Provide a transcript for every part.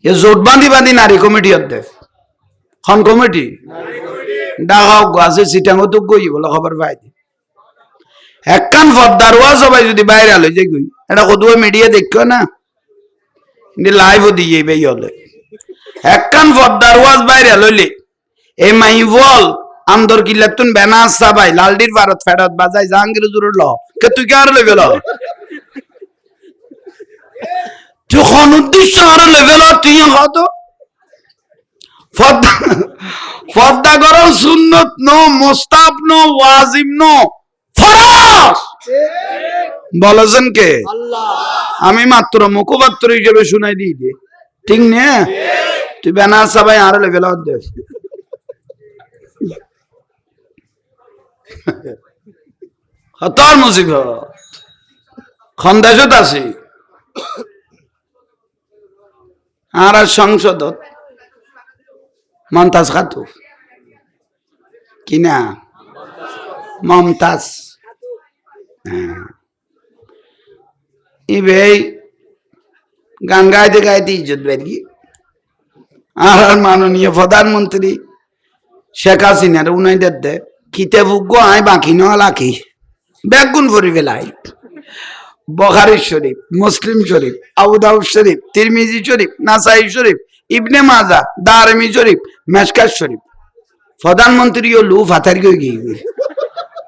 এ জোট বাঁধি বাঁধি নারী কমিটি অধ্যে খন কমিটি ডাকাও গাছে সিটাঙ্গ তো গই বলে খবর পাই একখান ফদ্দার ওয়া সবাই যদি বাইরে আলো যে গই এটা কদুয়া মিডিয়া দেখো না লাইভও দিয়ে বেই হলে একখান ফদ্দার ওয়াজ বাইরে লইলে এই মাই বল আন্দর কিল্লাতুন বেনাস সাবাই লালডির ভারত ফেরত বাজাই জাহাঙ্গীর হুজুর ল কে তুই কে আর লেভেল যখন উদ্দেশ্য আর লেভেল তুই হতো ফর্দা করো সুন্নত নো মুস্তাব নো ওয়াজিব নো ফরজ বলেছেন কে আল্লাহ আমি মাত্র মুখপাত্র হিসেবে শুনাই দিই দে ঠিক না তুই বেনাস সাবাই আর লেভেল দে হতার মুসিবত খন্দাসত আছে আর সংসদত মমতাজ খাতু কিনা মমতাজ ভাই গান গাইতে গাইতে ইজ্জত বেরি আর মাননীয় প্রধানমন্ত্রী শেখ হাসিনার উনাইদের দে খিতে বুক আয় বাকি নাকি বেগুন ভরি বেলাই বুখারী শরীফ মুসলিম শরীফ আবু দাউদ শরীফ তিরমিজি শরীফ নাসাই শরীফ ইবনে মাজাহ দারমি শরীফ মেশকাত শরীফ প্রধানমন্ত্রী ও লু ফাতার গই গই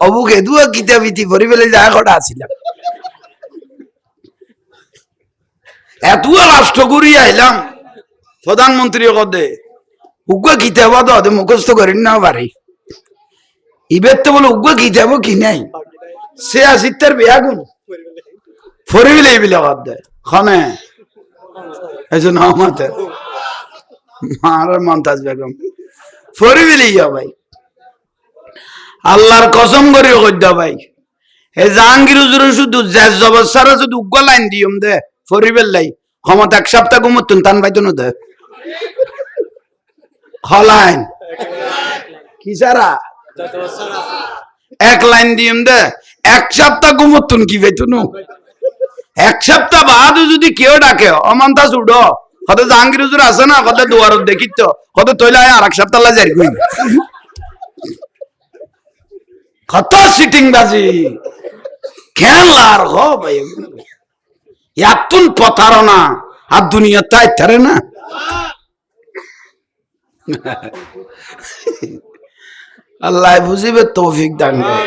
অবুকে দুয়া কিতাব ইতি ভরি বেলে যায় কটা আছিলাম এতুয়া রাষ্ট্র করি আইলাম প্রধানমন্ত্রী কদে উগ্র কিতাব দে মুখস্থ করেন না পারি ইবের তো বলে উগ্র কিতাব কি নাই সে আসিতার বেয়াগুন ফরিবিলে বিলে কদে খনে এজন আমাদের মার মমতাজ বেগম ফরিবিলে ইয়া ভাই আল্লাহর কসম করে কইদা ভাই এ জাহাঙ্গীর হুজুর শুধু জেজ জবসারা শুধু উগ্র লাইন দিয়ম দে ফরিবেল লাই ক্ষমতা এক সপ্তাহ ঘুমতুন তান পাইতো না দে হলাইন কি সারা এক লাইন দিয়ম দে এক সপ্তাহ ঘুমতুন কি পাইতো না এক সপ্তাহ বাদ যদি কেউ ডাকে অমান্তা ছুড় কত জাহাঙ্গীর হুজুর আছে না কত দুয়ারত দেখিত কত তৈলা আর এক সপ্তাহ জারি কই কত সিটিং বাজি খেলার হ ভাই এতুন প্রতারণা আর দুনিয়া তাই থারে না আল্লাহ বুঝিবে তৌফিক দান করে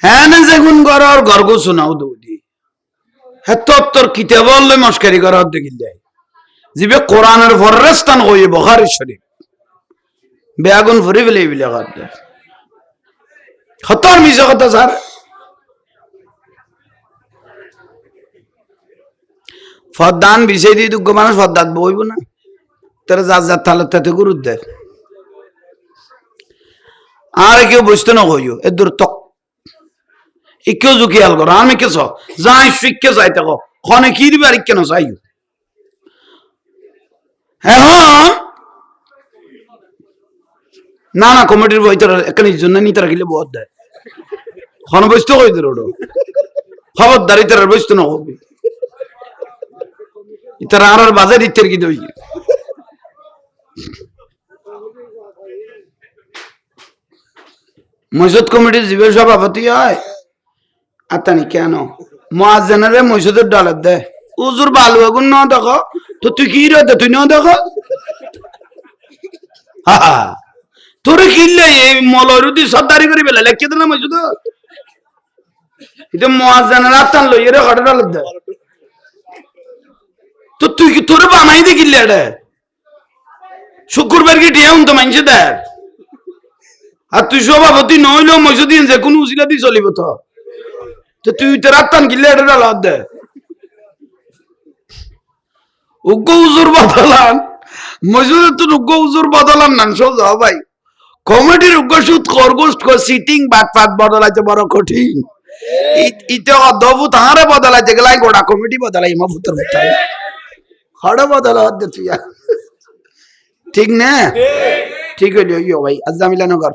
হ্যাঁ না যেগুন গড় গর্গ শোনাও দৌদি হ্যাঁ তোর কিতাব বললে মস্কারি করার দেখিল যায় জিবে কোরআনের ফরস্তান হয়ে বুখারী শরীফ বেয়াগুন ভরি ফেলে বিলে করতে খতর মিছে কথা স্যার ফদান বিষয় দিয়ে দুঃখ মানুষ ফদাত বইব না তারা যার যার তালে তাতে গুরু দেয় আর কেউ বুঝতে না হইও এ দূর তক কেউ জু খেয়াল করো আমি কেছ যাই শিখে যাই দেখো খনে কি দিবে আর কেন চাই এখন না না কমিটির বই তোর এখানে জন্য নিতে রাখিলে বহুত দেয় খন বসতে কই দিল ওটা খবরদারি তার বসতে না হবে তারা আর বাজার দিতে কি দই মসজিদ কমিটির জীবে সভাপতি হয় আতানি কেন মুয়াজ্জিনরে মসজিদের ডালত দে উজুর বালু আগুন না দেখো তো তুই কি রে তুই না দেখো হা তোরে কিনলে এই মলরুদি সর্দারি করে বেলা লেখকে দিলাম মসজিদ এটা মুয়াজ্জিনের আতান লই রে হড় ডালত দে তো তুই কি তোরে বানাই দে কিনলে এটা শুক্রবার কি টিয়াউন তো মানছে দেখ আর তুই সভাপতি নইলেও মসজিদ যে কোনো উসিলা দিয়ে চলিব তো তুই তো রাত্তান কিনলে এটা ডালত দে উগ্র উজুর বদলান মসজিদের তো উগ্র উজুর বদলান না সোজা ভাই কমিটির উগ্র সুদ খরগোশ সিটিং বাটপাট বদলাইতে বড় কঠিন ইতে অদ্ভুত হারে বদলাইতে গেলাই গোটা কমিটি বদলাই মা ভূতের ভূতাই হড় বদলা হতে তুই ঠিক না ঠিক হইল ইয়ো ভাই আজামিলা নগর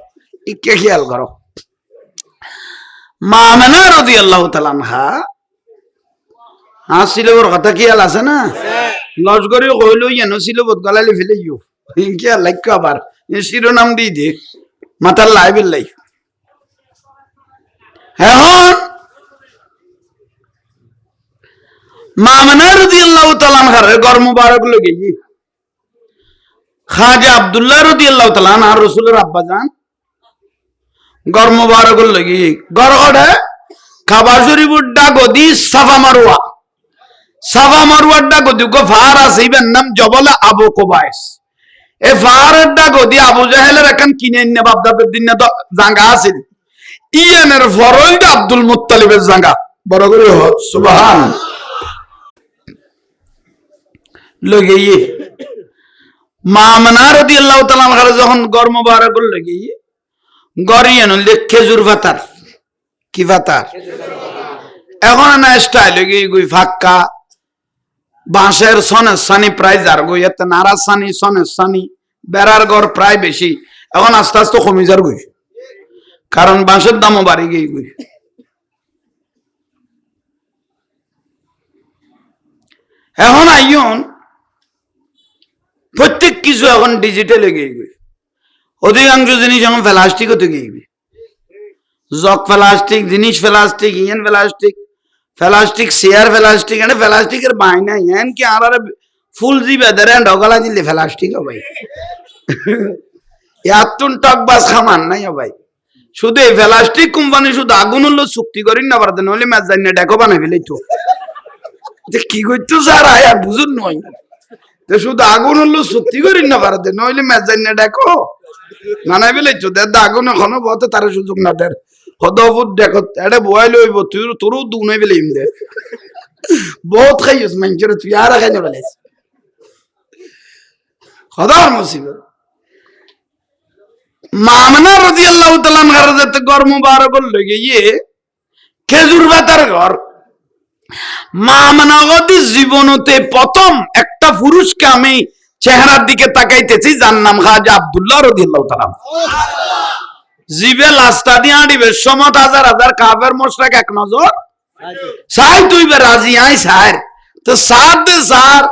ইকে খেয়াল করো মা আমেনা রাদিয়াল্লাহু তাআলা আনহা ছিল ওর কথা কি আল আছে না লস করে কইল ইয়ানো ছিল বোধ গলালে ফেলে ইউ কি আর লাইক আবার শিরোনাম দিয়ে দে মাথার লাইবের লাই এখন মামনা রাদিয়াল্লাহু তাআলা আনহার ঘর মুবারক লগে গিয়ে খাজা আব্দুল্লাহ রাদিয়াল্লাহু তাআলা আর রাসূলের আব্বা জান ঘর মুবারক লগে ঘর ওড়ে কাবা শরীফের ডাগদি সাফা মারওয়ার ডাগদি গো ফার আছে ইবেন নাম জবল আবু কুবাইস এ ফারের ডাগদি আবু জাহেলের এখন কিনে নে বাপদাদের দিন তো জাঙ্গা আছে ইয়ানের ফরইদ আব্দুল মুত্তালিবের জাঙ্গা বড় করে সুবহান লগে ইয়ে মামনা রাদিয়াল্লাহু তাআলা আনহা যখন ঘর মুবারক লগে ইয়ে গরিয়ান খেজুর পাতার কি পাতার এখন না স্টাইল গই ফাক্কা বাঁশের সনের সানি প্রায় যার গই এত নারাজ সানি সনের সানি বেড়ার ঘর প্রায় বেশি এখন আস্তে আস্তে কমে যার গই কারণ বাঁশের দামও বাড়ি গই গই এখন আইন প্রত্যেক কিছু এখন ডিজিটালে গিয়ে গই অধিকাংশ জিনিস এখন প্লাস্টিক হতে গিয়ে জগ প্লাস্টিক জিনিস প্লাস্টিক ইয়ান প্লাস্টিক চেয়ার প্লাস্টিক এটা প্লাস্টিকের বাইনা ইয়ান কি আর ফুল দিবে দেন ঢগলা দিলে প্লাস্টিক ভাই এতন টক বাস খামান নাই ভাই শুধু এই প্লাস্টিক কোম্পানি শুধু আগুন হলো চুক্তি করেন না পারতেন নইলে ম্যাচ জানি না ডেকো বানাই ফেলে তো কি করতো স্যার আয়া বুঝুন নয় তো শুধু আগুন হলো চুক্তি করেন না পারতেন নইলে ম্যাচ জানি না ডেকো বানাই ফেলে তো দেড় আগুন এখনো বলতে তার সুযোগ না দেয় হদফুট দেখো এটা বয়াল হইব তুই তোরও দুনাই ফেলে ইম দে বহুত খাইস মানুষের তুই আর খাই না ফেলেছ খদার মুসিবত মামনা রাদিয়াল্লাহু তাআলা আনহার যাতে ঘর মুবারক লগে গিয়ে খেজুর পাতার ঘর মামনা গদি জীবনতে প্রথম একটা পুরুষকে আমি চেহারার দিকে তাকাইতেছি যার নাম খাজা আব্দুল্লাহ রাদিয়াল্লাহু তাআলা জিবে লাস্তা দিয়ে আড়িবে সমত হাজার হাজার কাফের মোশরিক এক নজর সাই তুই বে রাজি আই সার তো সাথে সার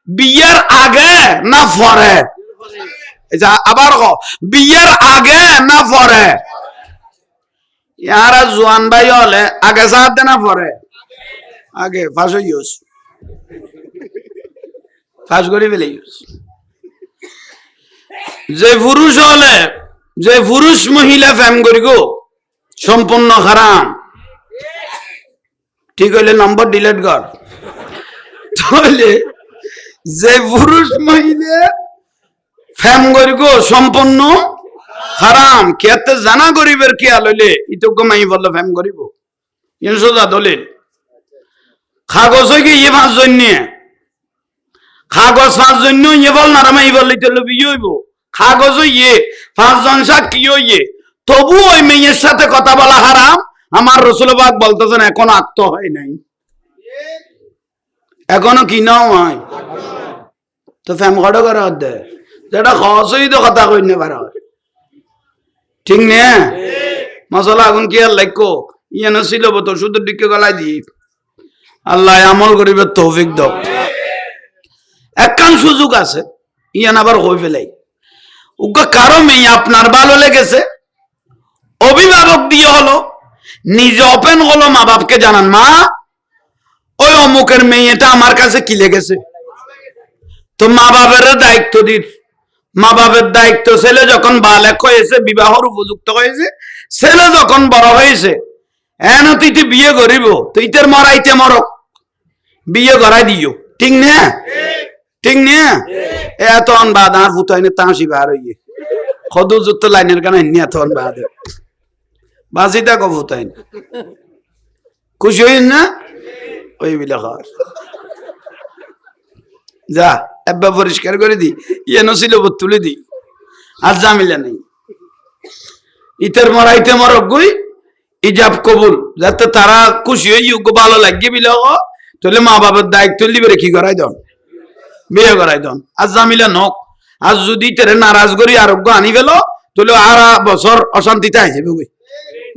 বিয়ের আগে না পরে আবার বিয়ের আগে না পরে ইয়ারা জোয়ান ভাই হলে আগে সাথ না পরে আগে ফাঁস ইউজ ফাঁস করে ফেলে ইউজ যে পুরুষ হলে যে পুরুষ মহিলা ফ্যাম করি গো সম্পূর্ণ হারাম ঠিক হইলে নম্বর ডিলিট কর তাহলে যে পুরুষ মহিলা ফ্যাম করি গো সম্পূর্ণ হারাম কেতে জানা গরিবের কি আলইলে ইতজ্ঞ মাই বললো ফ্যাম করিব ইন সোজা দলিল কাগজ হয়ে গিয়ে পাঁচজন নিয়ে কাগজ পাঁচজন ইয়ে বল না রামাই বললে তো বিয়ে হইব কাগজ ইয়ে পাঁচজন সাক্ষী ইয়ে তবু ওই মেয়ের সাথে কথা বলা হারাম আমার রাসূলুল্লাহ বলতেছেন এখনো আক্ত হয় নাই এখনো কি নাও হয় তো ফ্যাম কড় করা হতে যেটা খসই তো কথা কইনে পারা ঠিক নে মশলা আগুন কি আর লাইকো ইয়ানো ছিল তো শুধু দিকে গলায় দি আল্লাহ আমল করিবে তৌফিক দাও একখান সুযোগ আছে ইয়ান আবার হই ফেলাই উগা কারো মেয়ে আপনার ভালো লেগেছে অভিভাবক দিয়ে হলো নিজে ওপেন হলো মা বাপকে জানান মা ওই অমুকের মেয়েটা আমার কাছে কি লেগেছে তো মা বাবার দায়িত্ব দিন মা বাবার দায়িত্ব ছেলে যখন বালেক হয়েছে বিবাহর উপযুক্ত হয়েছে ছেলে যখন বড় হয়েছে এন তুই বিয়ে করিব তুই তোর মরাইতে মরক বিয়ে করাই দিও ঠিক না ঠিক না এত বাদ আর ফুটাইনে তাঁসি বার হইয়ে খদু যুক্ত লাইনের গান এত বাদ বাসিটা কব ফুটাইন খুশি হইন না ওই বিলে খাওয়ার যা একবার পরিষ্কার করে দি ইয়ে নছিল তুলে দি আর জামিলা নেই ইতের মরাইতে মরক গই ইজাব কবুল যাতে তারা খুশি হয়ে ভালো লাগিয়ে বিলে তাহলে মা বাবার দায়িত্ব লিবে কি করাই দন বিয়ে করাই দন আর জামিলা নক আর যদি তেরে নারাজ করি আরোগ্য আনি ফেল তাহলে আর বছর অশান্তিতে আই যাবে গই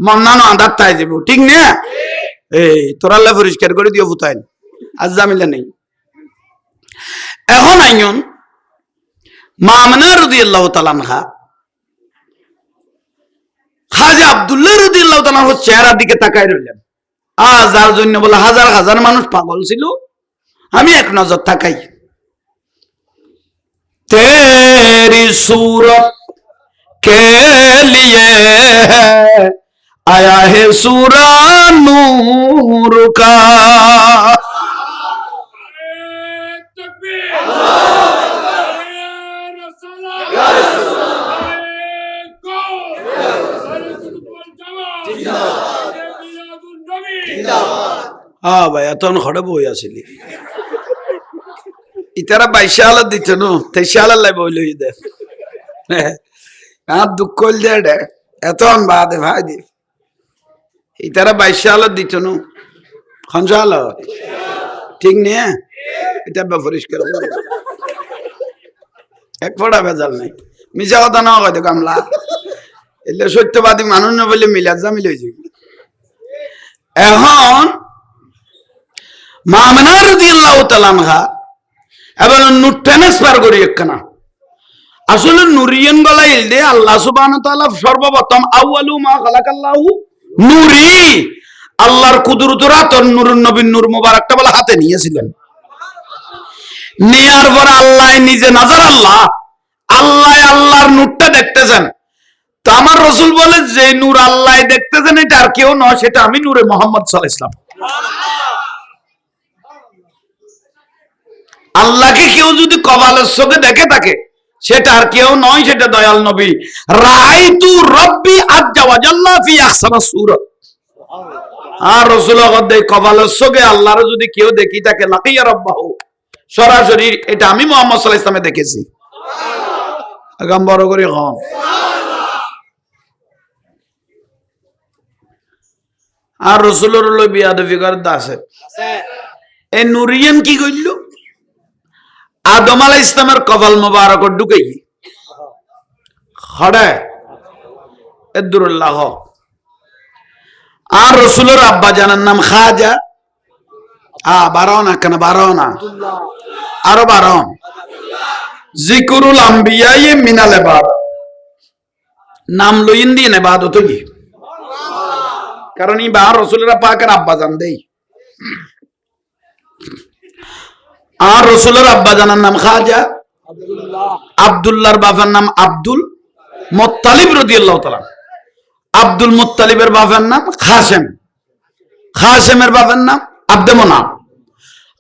মন্নানো আন্দার তাই যাব ঠিক না এই তোরাল্লা পরিষ্কার করে দিও ফুতাইন আর জামিলা নেই। এখন আইন মা আমেনা রাদিয়াল্লাহু তাআলা আনহা খাজা আব্দুল্লাহ রাদিয়াল্লাহু তাআলা চেহারার দিকে তাকায় রইলেন। যার জন্য বলে হাজার হাজার মানুষ পাগল ছিল, আমি এক নজর তাকাই। তেরি सूरत के लिए आया है सूरा नूर का। হ্যাঁ ভাই এত খড়ে বই আসিলি ইতারা 22 সাল দিত নো 23 সাল লাই বইল দে আর দুঃখ হইল দে এত বাদে ভাই দি ইতারা 22 সাল দিত নো খঞ্জাল ঠিক নে এটা পরিষ্কার এক ফোড়া ভেজাল নাই মিছা কথা না কয় তো কামলা এলে সত্যবাদী মানুষ না বলে মিলাদ জামিল হইছে। এখন মা আমেনা রাদিয়াল্লাহু তাআলা আনহা এবার নূর ট্রান্সফার করি একখানা। আসলে নুরিয়ান গলা ইলদে আল্লাহ সুবহানাহু ওয়া তাআলা সর্বপ্রথম আউয়ালু মা খালাকাল্লাহু নূরি, আল্লাহর কুদরতের হাতর নূরুন নবীর নূর মুবারকটা বলে হাতে নিয়েছিলেন। নেয়ার পর আল্লাহ নিজে নাজার আল্লাহ আল্লাহর নূরটা দেখতেছেন। তো আমার রাসূল বলে যে নূর আল্লাহ দেখতেছেন এটা আর কেউ নয়, সেটা আমি নূরে মুহাম্মদ সাল্লাল্লাহু আলাইহি ওয়াসাল্লাম। আল্লাহকে কেউ যদি কপালের চোখে দেখে থাকে সেটা আর কেউ নয়, সেটা দয়াল নবী। রাআইতু রাব্বি আজ্জা ওয়া জাল্লা ফি আহসানি সূরা। আর রাসূল কদে কপালের চোখে আল্লাহর যদি কেউ দেখি থাকে লাকিয়া রাব্বাহু, সরাসরি এটা আমি মুহাম্মদ সাল্লাল্লাহু আলাইহি ওয়াসাল্লামে দেখেছি। আগাম বড় করে হন। আর রাসূলের লই বিয়াদবি করতে আছে এই নুরিয়ান কি কইল আদম আলাইহিস সালামের কপাল মোবারক ঢুকাই খড়ে এদুরুল্লাহ। আর রাসূলের আব্বা জানার নাম খাজা বারোনা কেন বারোনা আরো বারণ জিকুরুল আম্বিয়া মিনাল ইবাদত, নাম লইন দিয়ে ইবাদত কি কারণ এই বার রাসূলের পাকের আব্বা জান দেই। আর রাসূলের আব্বা জানার নাম খাজা আব্দুল্লাহর বাবার নাম আব্দুল মুত্তালিব রাদিয়াল্লাহু তাআলা। আব্দুল মুত্তালিবের বাবার নাম খাসেম, খাসেমের বাবার নাম আব্দে মুনাফ,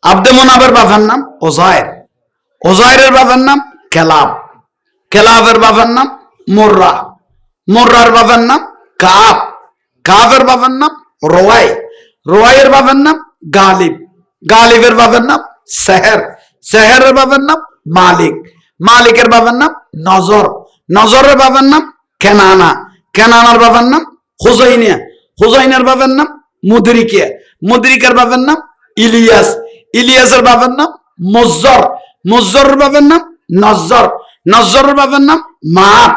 আব্দে মুনাফের বাবার নাম ওজায়ের, ওজায়েরের বাবার নাম কেলাব, কেলাবের বাবার নাম মুররা, মুররার বাবার নাম কাব, কাবের বাবার নাম রোয়াই, রোয়াইয়ের বাবার নাম গালিব, গালিবের বাবার নাম সেহের, সেহেরের বাবার নাম মালিক, মালিকের বাবার নাম নজর, নজরের বাবার নাম কেনানা, কেনানার বাবার নাম হুজাইনিয়া, হুজাইনের বাবার নাম মুদরিকিয়া, মুদরিকের বাবার নাম ইলিয়াস, ইলিয়াসের বাবার নাম মুজ্জর, মুজ্জরের বাবার নাম নজ্জর, নজ্জরের বাবার নাম মাত,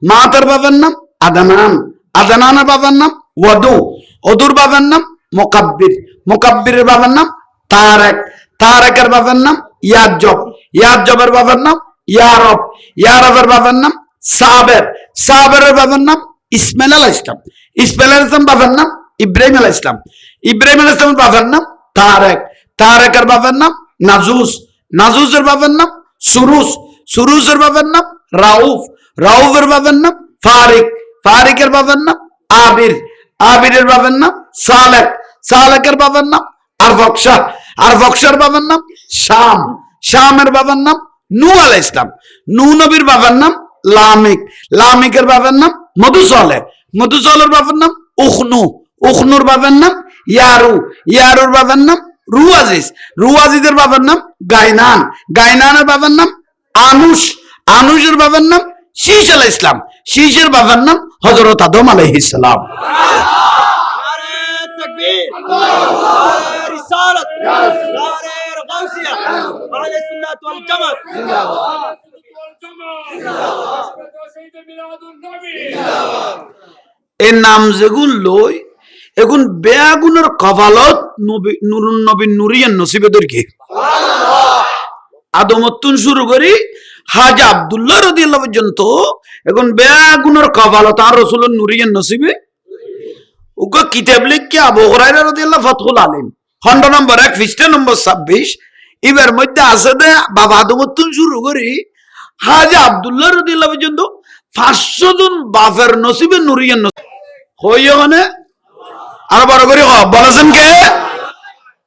মাতের বাবার নাম আদনান, আদনানের বাবার নাম ওয়াদু, ওদুর বাবার নাম মুকাব্বির, মুকাব্বিরের বাবার নাম তারেক, তারেকের বাবার নাম ইয়াজব, ইয়াজবের বাবার নাম ইয়ারব, ইয়ারবের বাবার নাম সাবের, সাবেরের বাবার নাম ইসমাইল আলাইহিস সালাম, ইসমাইল আলাইহিস সালাম বাবার নাম ইব্রাহিম আলাইহিস সালাম, ইব্রাহিম আলাইহিস সালামের বাবার নাম তারেক, তারেকের বাবার নাম নাজুস, নাজুসের বাবার নাম সুরুস, সুরুসের বাবার নাম রাউফ, রাউফের বাবার নাম ফারিক, ফারিকের বাবার নাম আবির, আবিরের বাবার নাম সালেক, সালেকের বাবার নাম আরফকশা, আরফকশার বাবার নাম শাম, শামের বাবার নাম নূহ আলাইহিস সালাম, নূহ নবীর বাবার নাম লামিক, লামিকের বাবার নাম মধুসলে, মধুসলের বাবার নাম উখনু, উখনুর বাবার নাম ইয়ারু, ইয়ারুর বাবার নাম রুয়াজিজ, রুয়াজিজের বাবার নাম গাইনান, গাইনানের বাবার নাম আনুস, আনুসের বাবার নাম শীশ আলাইহিস সালাম, শীশের বাবার নাম হযরত আদম আলাইহিস সালাম। এই নাম যেগুলো লই এখন বেয়াগুনের কপালত নুরুন নবীন নুরিয়ান নসিবেদের কি আদমতুন শুরু করি হাজা আব্দুল্লাহ রাদিয়াল্লাহু পর্যন্ত এখন বেয়াগুনের কপালত আর রাসূলের নুরিয়ান নসিবে উগো কিতাব লিখকে আবু হুরায়রা রাদিয়াল্লাহু ফাতহুল আলিম খণ্ড নম্বর 1 পৃষ্ঠা নম্বর 26 এবার মধ্যে আছে দে বাবা আদমতুন শুরু করি হাজা আব্দুল্লাহ রাদিয়াল্লাহু পর্যন্ত 500 জন বাফের নসিবে নুরিয়ান নসিব হইয়া মানে আর বড় করে বলেছেন কে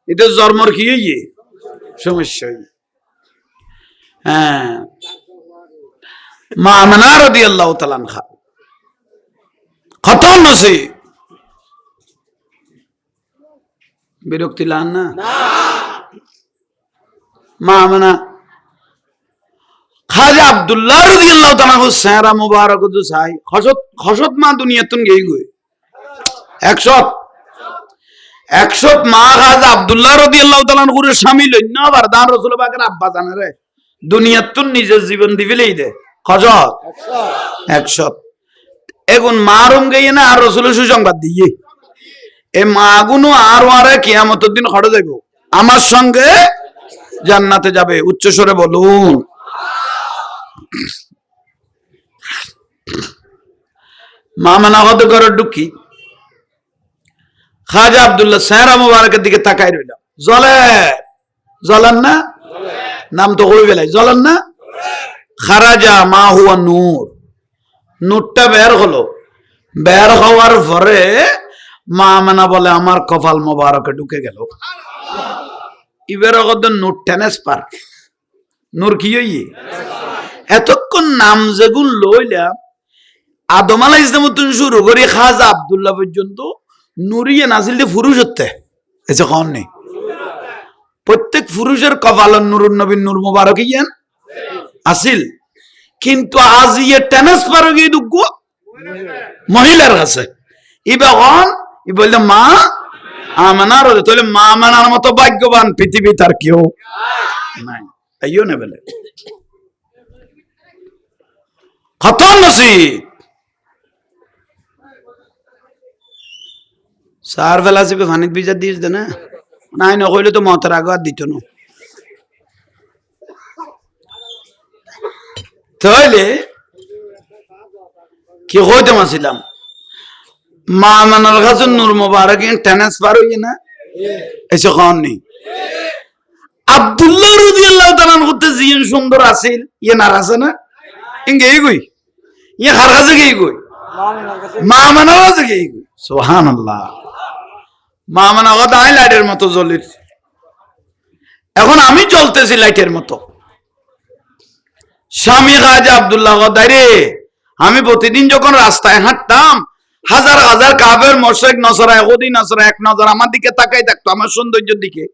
এটা জন্মর কি সমস্যা হ্যাঁ মা আমিনা রাদিয়াল্লাহু তাআলা আনহা খতম নসি বিরক্তি লান না মা আমিনা খাজা আব্দুল্লাহ রাদিয়াল্লাহু তাআলা হুসায়রা মুবারক দুসাই খসত মা দুনিয়াতুন গই গই 100 মা খাজা আব্দুল্লাহ রাদিয়াল্লাহু তাআলা গুরে স্বামী লইন্য আবার দান রাসূল পাকের আব্বা জানেরে দুনিয়াতুন নিজের জীবন দিবিলেই দে খজত 100 এখন মারুম গই না আর রাসূলের সুসংবাদ দিয়ে এ মাগুনো আর আরে কিয়ামতের দিন খড়ে যাইব আমার সঙ্গে জান্নাতে যাবে উচ্চ স্বরে বলুন মা মানা হদ করে ঢুকি খাজা আব্দুল্লাহ সায়রা মুবারকের দিকে তাকাই রইলাম জ্বলেন না নাম তো হয়ে গেলাই জ্বলেন না খারাজা মা হুয়া নূর নূরটা বের হলো বের হওয়ার পরে মা মানা বলে আমার কপাল মোবারকে ঢুকে গেল এবার নূর ট্রান্সফার নূর কি হই এতক্ষণ নাম যেগুন লইলাম আদম আলাইহিস সালাম শুরু করে খাজা আব্দুল্লাহ পর্যন্ত নুরিয়ে নাজিল দিয়ে পুরুষ হতে এসে কন নেই প্রত্যেক পুরুষের কপালন নুরুন নবীন নূর মুবারক ইয়ান আসিল কিন্তু আজ ইয়ে ট্রান্সফার হয়ে গিয়ে দুঃখ মহিলার কাছে ইবাগন ই বললে মা আমানার তাহলে মা আমানার মতো ভাগ্যবান পৃথিবী তার কেউ নাই আইও না বলে খতম নসিব সার ফেলাসিবে ফানিত বিজার দিস দে না নাই নকইলে তো মতের আগে আর দিত না তাহলে কি হইতে মাসিলাম মা মানার কাছে নূর মুবারক ট্রান্সফার হইয়ে না এসে খান নেই আব্দুল্লাহ রাদিয়াল্লাহু তাআলা করতে জিন সুন্দর আছিল ইয়ে না আছে না ইঙ্গে গই ইয়ে কার কাছে গই গই মা মানার কাছে গই গই সুবহানাল্লাহ মা মানা কথা আই লাইটের মতো জ্বলির এখন আমি জ্বলতেছি লাইটের মতো স্বামী খাজা আব্দুল্লাহ রে আমি প্রতিদিন যখন রাস্তায় হাঁটতাম হাজার হাজার কাফের মুশরিক নসরা ইহুদি নসরা এক নজর আমার দিকে তাকাই থাকতো আমার সৌন্দর্যের দিকে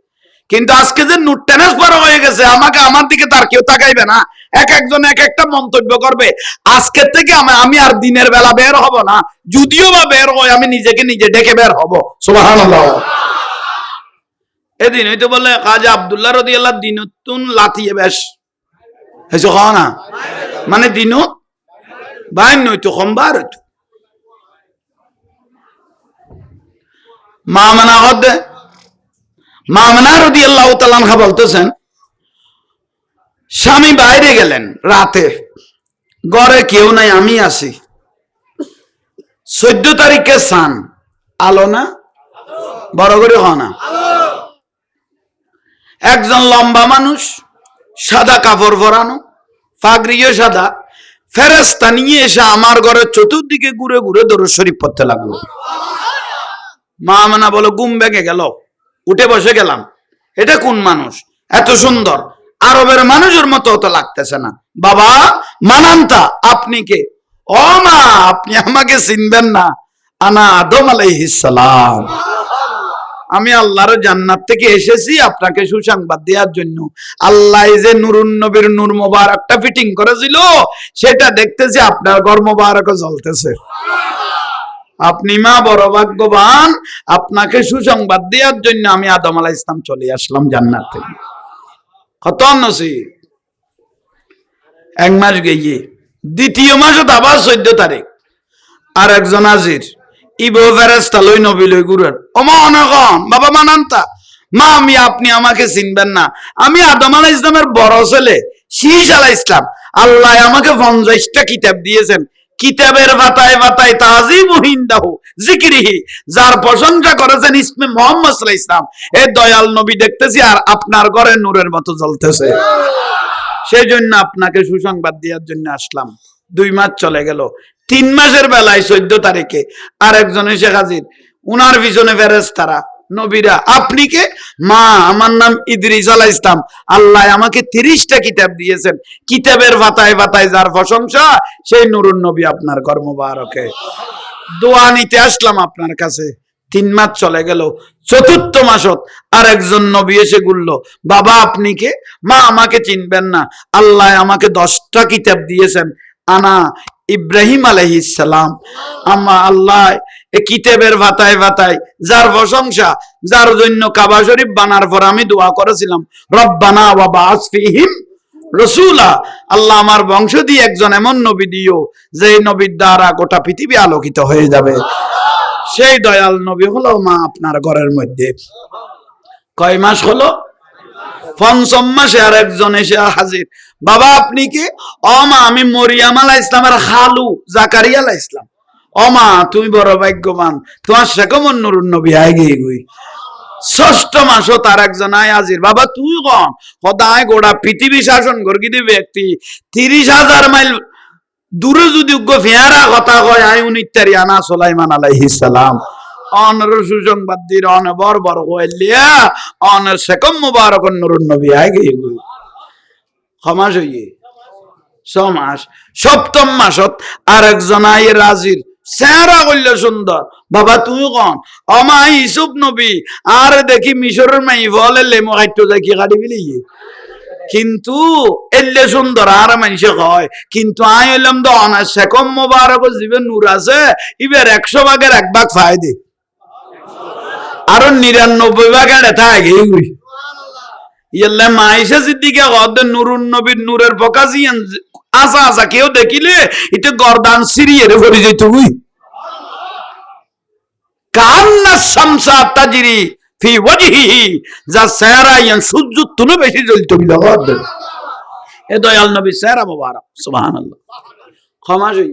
কিন্তু আজকে যে নূর ট্রান্সফার হয়ে গেছে আমাকে আমার দিকে তার কেউ তাকাইবে না এক একজন এক একটা মন্তব্য করবে আজকে থেকে আমি আর দিনের বেলা বের হব না যদিও বা বের হয় আমি নিজেকে নিজে ডেকে বের হব সুবহানাল্লাহ এদিন হইতে বলে খাজা আব্দুল্লাহ রাদিয়াল্লাহু দিনতুন লাতিয়ে বেশ হইছে না মানে দিনু বাইন নইতো কমবার হইতো মা মানা হদে মা মানা রাদিয়াল্লাহু তাআলা আনহা বলতেছেন স্বামী বাইরে গেলেন রাতে ঘরে কেউ নাই আমি আছি 14 তারিখে সান আলো না বড় করে হনা একজন লম্বা মানুষ সাদা কাপড় পরানো পাগড়িও সাদা ফেরেশতা নিয়ে এসে আমার ঘরের চতুর্দিকে ঘুরে ঘুরে দরুদ শরীফ পড়তে লাগলো মা মানা বলো ঘুম ভেঙে গেল উঠে বসে গেলাম এটা কোন মানুষ এত সুন্দর আরবের মানুষের মতো তো লাগতেছে না বাবা মানান্তা আপনি কে ও মা আপনি আমাকে চিনবেন না আনা আদম আলাইহিস সালাম আমি আল্লাহর জান্নাত থেকে এসেছি আপনাকে সুসংবাদ দেওয়ার জন্য আল্লাহ যে নুরুন নবীর নূর মোবারকটা ফিটিং করেছিল সেটা দেখতেছি আপনার ঘর মোবারকও জ্বলতেছে আপনি মা বড় ভাগ্যবান আপনাকে সুসংবাদ দেওয়ার জন্য আমি আদম আলাইহিস সালাম চলে আসলাম জান্নাত থেকে খতম নসিব এক মাস গিয়ে দ্বিতীয় মাসে আবার 14 তারিখ আর একজন হাজির ইবো ফেরেশতা লই নবী লই ঘুরেন। ওমা অনগণ বাবা মানান্তা মা আমি আপনি আমাকে চিনবেন না, আমি আদম আলাইহিস সালামের বড় ছেলে শীষ আলাইহিস সালাম। আল্লাহ আমাকে 50টা কিতাব দিয়েছেন, কিতাবের পাতায় পাতায় তাজিমু হিন্দাহু যিকরিহি, যার প্রশংসা করেছেন ইসমে মুহাম্মদ সাল্লাল্লাহু আলাইহি ওয়াসাল্লাম। এই দয়াল নবী দেখতেছি আর আপনার ঘরে নূরের মতো জ্বলতেছে। সেই জন্য আপনাকে সুসংবাদ দেওয়ার জন্য আসলাম। 2 মাস চলে গেল, 3 মাসের বেলায় 14 তারিখে আরেকজন এসে হাজির, উনার পিছনে ফেরেশতারা নবীরা। আপনি কে? মা আমার নাম ইদ্রিস আলাইহিস সালাম, আল্লাহ আমাকে 30টা কিতাব দিয়েছেন, কিতাবের পাতায় পাতায় যার প্রশংসা সেই নুরুন নবী আপনার ঘর মোবারকে। দোয়া নিতে আসলাম আপনার কাছে। 3 মাস চলে গেল, 4র্থ মাসত আরেকজন নবী এসে বলল, বাবা আপনি কে? মা আমাকে চিনবেন না, আল্লাহ আমাকে 10টা কিতাব দিয়েছেন, আনা ইব্রাহিম আলাইহিস সালাম। আল্লাহ এই কিতাবের পাতায় পাতায় যার প্রশংসা, যার জন্য কাবা শরীফ বানার পর আমি দোয়া করেছিলাম, রব্বানা ওয়া বা'আস ফীহিম রাসূলা, আল্লাহ আমার বংশ দিয়ে একজন এমন নবী দিও যে নবীর দ্বারা গোটা পৃথিবী আলোকিত হয়ে যাবে। সেই দয়াল নবী হলো মা আপনার ঘরের মধ্যে। কয় মাস হলো? 5ম মাসে আর একজন এসে হাজির, বাবা আপনি কি? ও মা আমি মরিয়ম আলাইহিস সালামের খালু জাকারিয়া আলাইহিস সালাম। ও মা তুমি বড় ভাগ্যবান, তোমার সেকমন নুরুন নবী আই গই। 6ষ্ঠ মাসও তার একজন আয় হাজির, বাবা তুই কোন? খোদায় গোটা পৃথিবী শাসন করকি দি ব্যক্তি, 30,000 মাইল দূরে যদি ফেয়ারা কথা কয় আই উনিত্তারি আনা সুলাইমান আলাইহিস সালাম। অনর সুসংবাদ দির অন বরবর হইলিয়া অনর সেকম মুবারক নুরুন নবী আই গই। ক্ষমাস হইয়ে 6 মাস। 7ম মাসত আরেকজন আয় রাজির, চেহারা কইলে সুন্দর, বাবা তুই কোন? অমা ইসুফ নবী। আর দেখি মিশরের মাই বলে লেমু খাইতো দেখি কাটি বিলিয়ে, কিন্তু এলে সুন্দর আর মানুষে কয়, কিন্তু আই হইলাম তো অনার সেকম মোবারক জীবন নূর আছে, এবার 100 ভাগের 1 ভাগ ফাই দে, আরো 99 ভাগের এটা আগে ইয়াল্লা মাইশা সিদ্দিকা গদ নুরুন নবীর নূরের পকাজিয়ান আসা আসা কেউ দেখিলে এটা গর্দান সিরিয়ে ভরে যেত হুই কান্না শামসা তাজরি ফি ওয়াজহিহি, যা চেহারা ইয়ান সূর্য তুনো বেশি জ্বলতো বিলগদ। এ দয়াল নবী চেহারা মোবারক, সুবহানাল্লাহ। ক্ষমা হই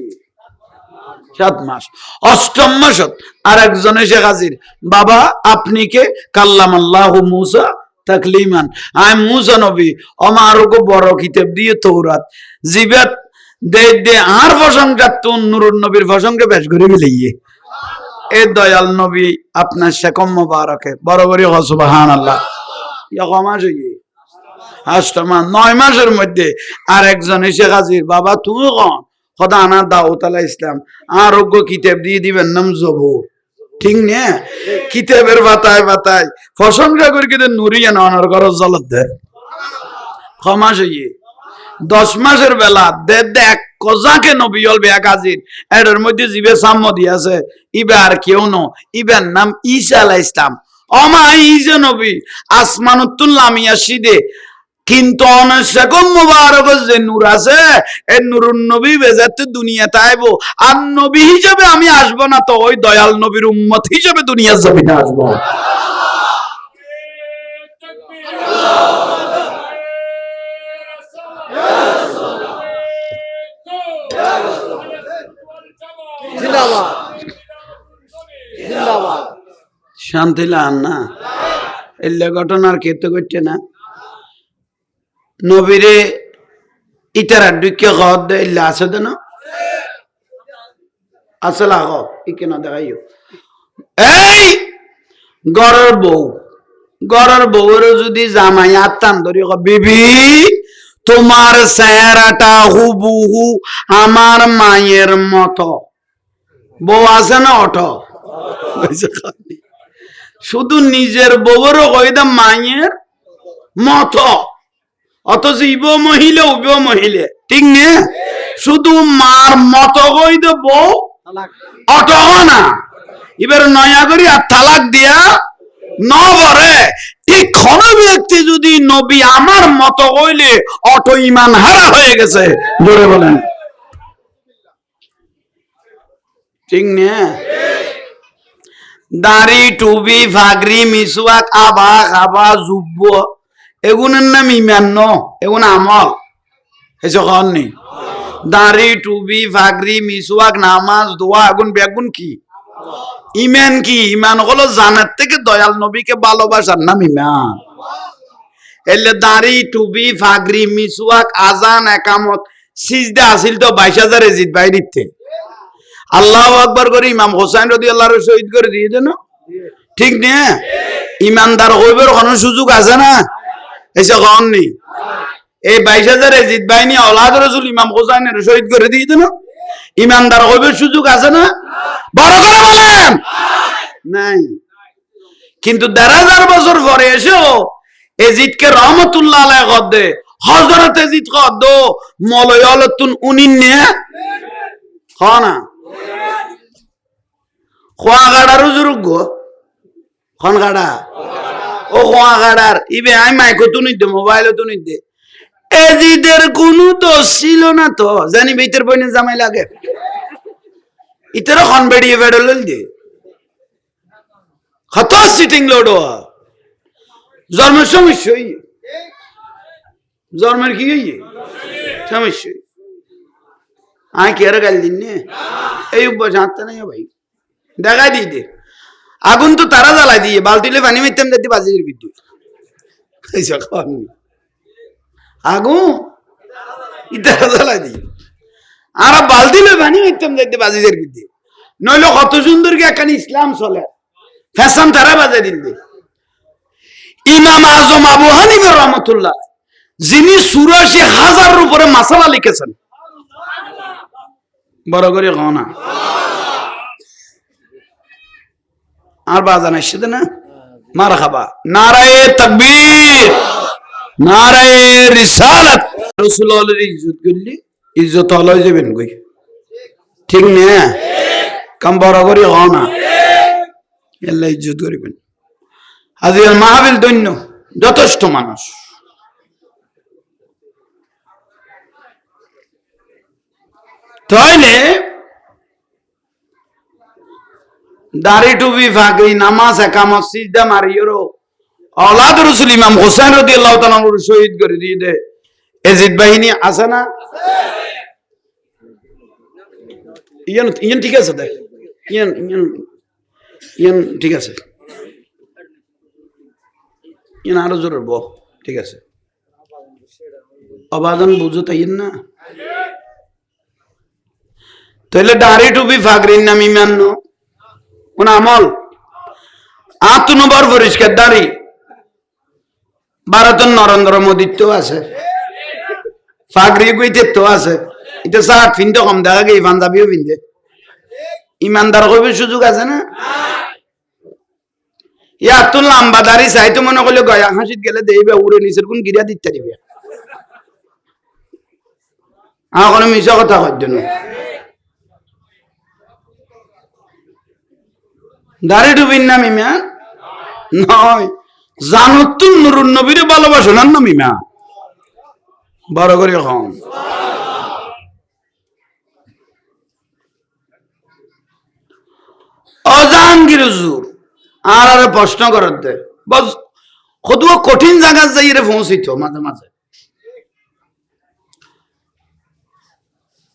7 মাস। 8ম মাসত আরেকজন এসে হাজির, বাবা আপনি কে? কাল্লামাল্লাহু মূসা তাকলিমান, আই মূসা নবী, আমার গো বড় কিতাব দিয়ে তৌরাত জিবাত দে দে আর প্রশংসা তো নুরুন নবীর প্রশংসা বেশ করে মিলিয়ে। এ দয়াল নবী আপনার সেকম মোবারকে বড় বড় সুবহানাল্লাহ। ইয়া ক্ষমা হই 8 মাস। 9 মাসের মধ্যে আরেকজন এসে হাজির, বাবা তুমি কোন? খোদা আনা দাউদ আলাইহিস সালাম আরোগ্য কিতাব দিয়ে দিবেন নাম জবুর। ঠিক না? কিতাবের পাতায় পাতায় প্রশংসা করি কিন্তু নুরিয়া নর ঘর জলত দে। ক্ষমা হইয়ে 10 মাসের বেলা দে দেখ কজাকে নবী হলবে এক হাজির, এর মধ্যে জিবে সাম্য দিয়েছে, ইবে আর কেউ ন, ইবের নাম ঈসা আলাইহিস সালাম। অমা ঈসা নবী আসমানুতুল লামিয়া সিদে, কিন্তু অনেক সেকম মুবারক যে নূর আছে, এই নুরুন নবী বেজাতে দুনিয়াতে আইবো, আর নবী হিসেবে আমি আসবো না, তো ওই দয়াল নবীর উম্মত হিসেবে দুনিয়ার জমিনে আসবো। শান্তি লান না এলে ঘটনার কেতে করছে না নবীরে ইতারা দুঃখে গদ দে ইল্লা আছে দেন আসলা গ ইকে না দেখাইও। এই গড়ের বউর যদি জামাই আত্তান ধরি বিবি তোমার চেহারাটা হুবহু আমার মায়ের মতো। বউ আছে না অটো, শুধু নিজের বউরও কইদা মায়ের মতো, অথচ ইব মহিলা উব মহিলা, ঠিক না? শুধু মার মতো কইদ বউ অটো না, এবার নয়া করি আর তালাক দিয়া নবরে। ঠিক কোন ব্যক্তি যদি নবী আমার মতো কইলে অটো ইমান হারা হয়ে গেছে, জোরে বলেন ঠিক না? দাড়ি টুপি ফাগরি মিসওয়াক আবা খাবা জুব্ব এগুনের নাম ইমান ন এগুন আমল এসে কন নি দাড়ি টুপি ফাগরি মিসওয়াক নামাজ দোয়া এগুন বেগুন কি ইমান কি ইমান হলো জানার থেকে দয়াল নবীকে ভালোবাসার নাম ইমান এলে দাড়ি টুপি ফাগরি মিসওয়াক আজান একামত সিজদা আসিল তো 22,000 এজিদ বাইরিতে আল্লাহু আকবার করে ইমাম হোসেন রাদিয়াল্লাহু আনহু শহীদ করে দিয়ে দেন ঠিক না ইমানদার হইবার কোনো সুযোগ আছে না এসে কোন নেই এই 22,000 এজিদ বাহিনী আওলাদ রাসূল ইমাম হোসেনের শহীদ করে দিয়ে দেন ইমানদার হইবার সুযোগ আছে না বড় করে বলেন নাই কিন্তু 1,500 বছর পরে এসেও এজিদকে রহমতুল্লাহ আলাইহি কদে হযরত এজিদ কদ মলয়ালতুন উনিনে খানা খোয়াগাড়ার জুরুগ খনগাড়া ও খোয়াগাড়ার ইবে আই মাইকো তুনি দে মোবাইল তুনি দে এজিদের কোনো দোষ ছিল না তো জানি ভিতর বইনে জামাই লাগে ইতর খন বেড়িয়ে বেড়ল দে কত সিটিং লোড জন্মের সমস্যা জন্মের কি সমস্যা আয় কে গাল দিন এই অভ্যাস হাঁটতে নাই ভাই দেখা দিয়ে দে আগুন তো তারা জ্বালাই দিয়ে বালতিলে পানি মিতাম দিতে বাজির বিদ্যুৎ আগুন ইতারা জ্বালাই দিয়ে আর বালতিলে পানি মিতাম দিতে বাজির বিদ্যুৎ নইলে কত সুন্দর কি একখানি ইসলাম চলে ফ্যাশন তারা বাজাই দিল ইমাম আজম আবু হানিফা রহমতুল্লাহ যিনি ৮৪,০০০ উপরে মাসালা লিখেছেন বড় করে না আর বাজান আসছে না মারহাবা নারায়ে তাকবীর নারায়ে রিসালাত রাসূলুল্লাহর ইজ্জত করলি ইজ্জত হলো যাবেন কই ঠিক না কাম বড় করে না আল্লাহ ইজ্জত করিবেন আজকের মাহফিল দৈন্য যথেষ্ট মানুষ তাইলে দাড়ি টুপি ফাগরি নামাজ একামত সিজদা মারিয়রো আওলাদ রাসূল ইমাম হোসেন রাদিয়াল্লাহু তাআলা আনহু শহীদ করে দিয়ে দে এজিদ বাহিনী আছে না ইয়ান ঠিক আছে দেখ ইয়ান ঠিক আছে ইয়ান আরো জোরে বল ঠিক আছে আবাদন বুঝো তাই না তাহলে দাড়ি টুপি ফাগরির নাম ইমান ন কোন আমল আত্মনবর পরিষ্কার দাড়ি ভারতের নরেন্দ্র মোদীর তো আছে ফাগরি কইতে তো আছে এটা শার্ট ফিনতে কম দেখা গে পাঞ্জাবিও ফিনতে ইমানদার কইবে সুযোগ আছে না ইয়া তো লম্বা দাড়ি চাইতো মনে করলে গয়া হাসিত গেলে দেইবে উড়ে নিচের কোন গিরা দিতে দিবে এখন মিছা কথা কইত না দাড়ি টুপির নাম ইমান নয় জানত নুরুন নবীরে ভালোবাসার নাম ইমান বড় করে কম অজাহাঙ্গীর হুজুর আর আরে প্রশ্ন করার দে বস কত কঠিন জায়গা যাই রে পৌঁছিত মাঝে মাঝে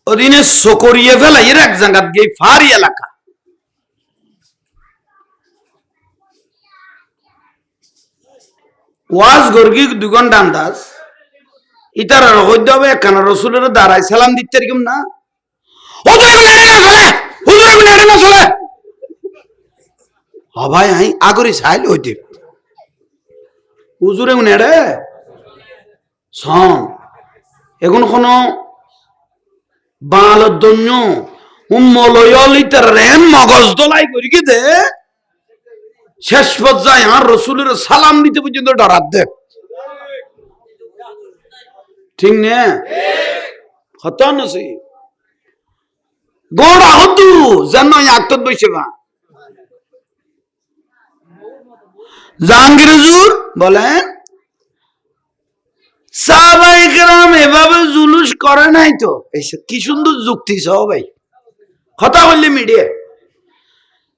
ওদিনে সকরিয়ে ফেলা এর এক জায়গা গিয়ে ফারি এলাকা ওয়াজ গর্গি 2 ঘন্টা আন্দাজ ইতার হইতে হবে একখানা রসুলের দাঁড়ায় সালাম দিতে এরকম না ভাই আই আগরি সাইল হইতে হুজুরে নেড়ে সন এখন কোন বালর দন্য উম্মলয়লিতার রেন মগজ দলাই করি কি দে শেষ পর্যায়ে আর রসুলের সালাম দিতে পর্যন্ত ডরাত দে ঠিক না হত নসি গোড়া হতু যেন আক্তত বসে না জাহাঙ্গীর হুজুর বলেন সাহাবায়ে কেরাম এভাবে জুলুস করে নাই তো কি সুন্দর যুক্তি সবাই কথা বললে মিডিয়া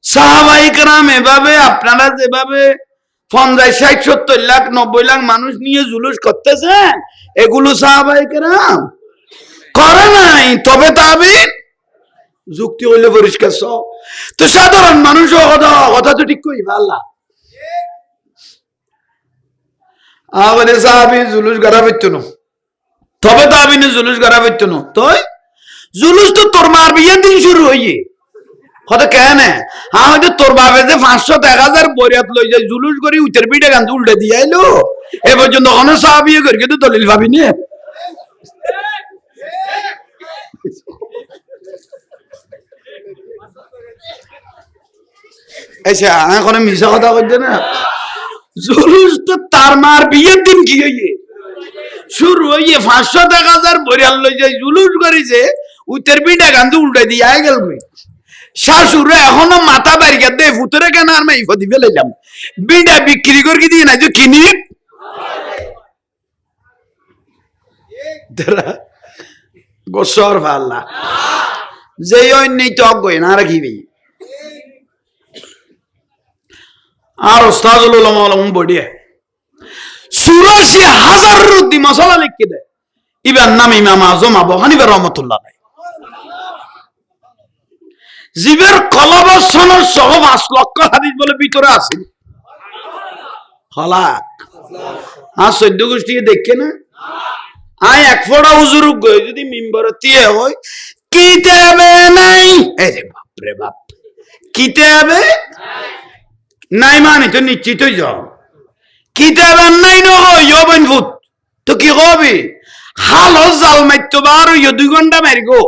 সাহাবায়ে কেরাম এভাবে আপনারা যেভাবে 50, 60, 70 লাখ 90 লাখ মানুষ নিয়ে জুলুস করতেছেন, এগুলো সাহাবায়ে কেরাম করে নাই। তবে তাবিন যুক্তি হইলে পরিষ্কার সব। তো সাধারণ মানুষ কথা তো ঠিক কই আল্লাহ আমাদের সাহাবি জুলুস করা হইতো না, তবে তাবিনে জুলুস করা হইতো না। তো জুলুস তো তোর মার বিয়ের দিন শুরু হইয়ে কথা কেন আমাদের তোর বাবে যে 500, 1000 বরিয়াত লই যায় জুলুস করি উতের পিঠে গান উল্টে দিয়ে আইলো এ পর্যন্ত অনেক সাহাবি করি কিন্তু দলিল ভাবি নি। আচ্ছা এখন মিশা কথা কইছে না, জুলুস তো তার মার বিয়ের দিন কি হইয়ে শুরু হইয়ে 500, 1000 বরিয়াত লই যায় জুলুস করিছে উতের পিঠে গান উল্টে দিয়ে আই গেল। শাশুড়ে এখনো মাথা বাড়িয়ে দে ফুতরে কেন আর মাই ফদি ফেলাইলাম বিটা বিক্রি করে দিয়ে নাই যে কিনি গোসর ফাল্লা যে নেই তো অজ্ঞ না রাখিবি। আর ওস্তাদুল উলামা আলম বডিয়ে 84,000 রুদ্দি মশলা লিখে দেয় ইবার নাম ইমাম আজম আবু হানিফা রহমাতুল্লাহ আলাইহি। জীবের কলবসনের সহ 5 লক্ষ হাদিস বলে ভিতরে আছে হলাক। আর 14 গোষ্ঠী দেখে না আয় এক ফোড়া হুজুর গই যদি মিম্বর দিয়ে হয় কিতাবে নাই। আরে বাপ রে বাপ, কিতাবে নাই মানে তো নিশ্চিত হই যাও কিতাবে নাই নয় ইয়বেন ভূত তো কি হবে হাল জাল মাইতো বার 2 ঘন্টা মারিগো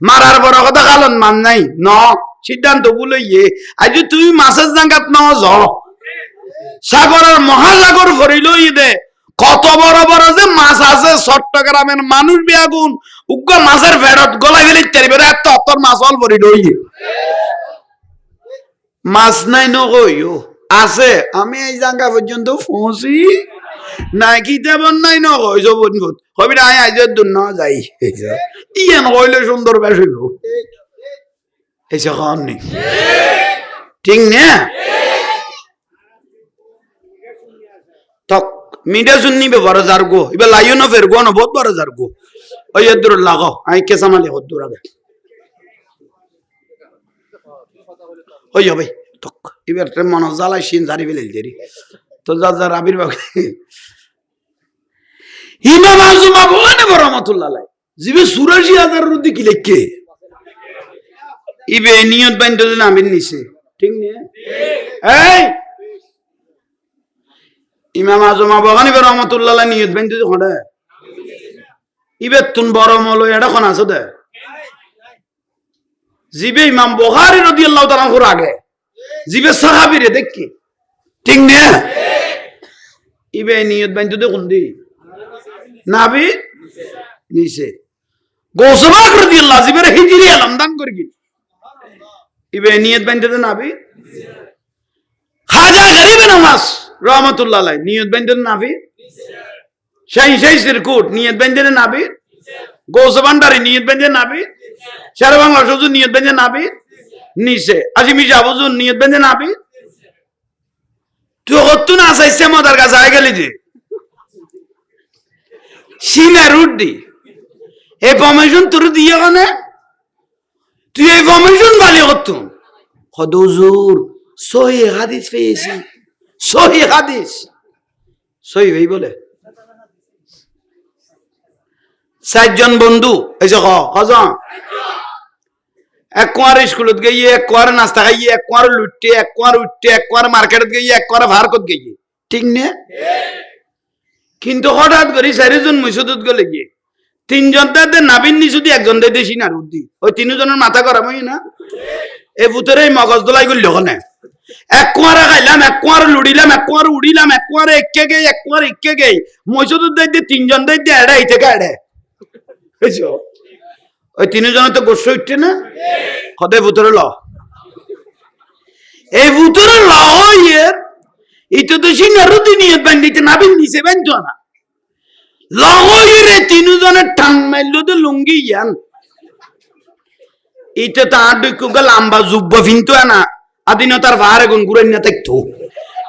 মারার বড় কথা কালন মান নাই ন সিদ্ধান্ত বলইয়ে আজ তুমি মাছের জাঙ্গাত ন যাও সাগরের মহাসাগর ভরিল দে কত বড় বড় যে মাছ আছে চট্টগ্রামের মানুষ বিয়াগুন উগ্র মাছের ফেরত গলা গেলে তেরিবে এত অতর মাছ অল ভরিল মাছ নাই নইও আছে। আমি এই জাঙ্গা পর্যন্ত পৌঁছি নাই কি তেমন নাই নয় হবি না আজ দূর না যাই ইয়ান হইলে সুন্দর বেশ হইব এসে খান নেই ঠিক না তক মিডিয়া শুননি বড় যার গো এবার লাইও না ফের গো না বহুত বড় যার গো ওই দূর লাগাও আই কেসা মালে হত দূর আগে ওই ভাই তক এবার মনে জ্বালাই সিন জারি ফেলে দেরি তো যা যা আবির্ভাব ইমাম আজম আবু হানিফা রাহমাতুল্লাহ আলাইহি জিবে 84,000 রুদি কি লেখকে ইবে নিয়ত বাইন্ধ না আমিন নিছে ঠিক না এই ইমাম আজম আবু হানিফা রাহমাতুল্লাহ আলাইহি নিয়ত বাইন্ধ খড়ে ইবে তুন বড় মল এটা কোন আছে দে জিবে ইমাম বুখারী রাদিয়াল্লাহু তাআলা এর আগে জিবে সাহাবী রে দেখকি ঠিক না ইবে নিয়ত বাইন্ধ দে কোন দি নাবি নিছে গোসবাক রাদিয়াল্লাহু জিবের হিজরি আলমদান করগি ইবে নিয়ত বাইন্ধে নাবি খাজা গরিব নওয়াজ রহমাতুল্লাহ আলাইহি নিয়ত বাইন্ধে নাবি শাহী সিরকুট নিয়ত বাইন্ধে নাবি গোসবান্ডারি নিয়ত বাইন্ধে নাবি সারা বাংলা হুজুর নিয়ত বাইন্ধে নাবি নিছে আজিমি জাবুজুর নিয়ত বাইন্ধে নাবি তুই কত না চাইছে মদার কাছে আই গেলি যে সিনা রুট দি এই ফরমেশন তোর দিয়ে কানে তুই এই ফরমেশন বালি কত হদুজুর সহি হাদিস পেয়েছি সহি হাদিস সহি ভাই বলে 4 জন বন্ধু এই যে কজন এক কোয়ার স্কুলত গিয়ে এক কোয়ার নাস্তা খাইয়ে এক কোয়ার লুটতে এক কোয়ার উঠতে এক কোয়ার মার্কেটত গিয়ে এক কোয়ার ভারকত গিয়ে ঠিক না কিন্তু হঠাৎ করে 4 জন মসজিদত গেলে গিয়ে 3 জন তাদের নাবিন নি শুধু একজন দেয় দেশি না রুদ্দি ওই 3 জনের মাথা গরম হয় না এই ভূতের এই মগজ দলাই গেল ওখানে এক কোয়ারে খাইলাম এক কোয়ার লুড়িলাম এক কোয়ার উড়িলাম এক কোয়ারে একে গেই এক কোয়ার একে গেই মসজিদত দেয় 3 জন দেয় এড়ে এই থেকে এড়ে বুঝছো ওই 3 জনের তো গোস্ব উঠছে না কদে ভূতের ল এই ভূতের ল এর এটা তো সিনারুদ্দি নিয়ত বান্ধিতে নাবিন নিছে বান্ধ না লগইরে 3 জনের টান মারলো তো লুঙ্গি ইয়ান এটা তো আর দুই কুগা লম্বা জুব্বা ফিনতো না আদিনতার ভারে গুন গুড়াই না থাকতো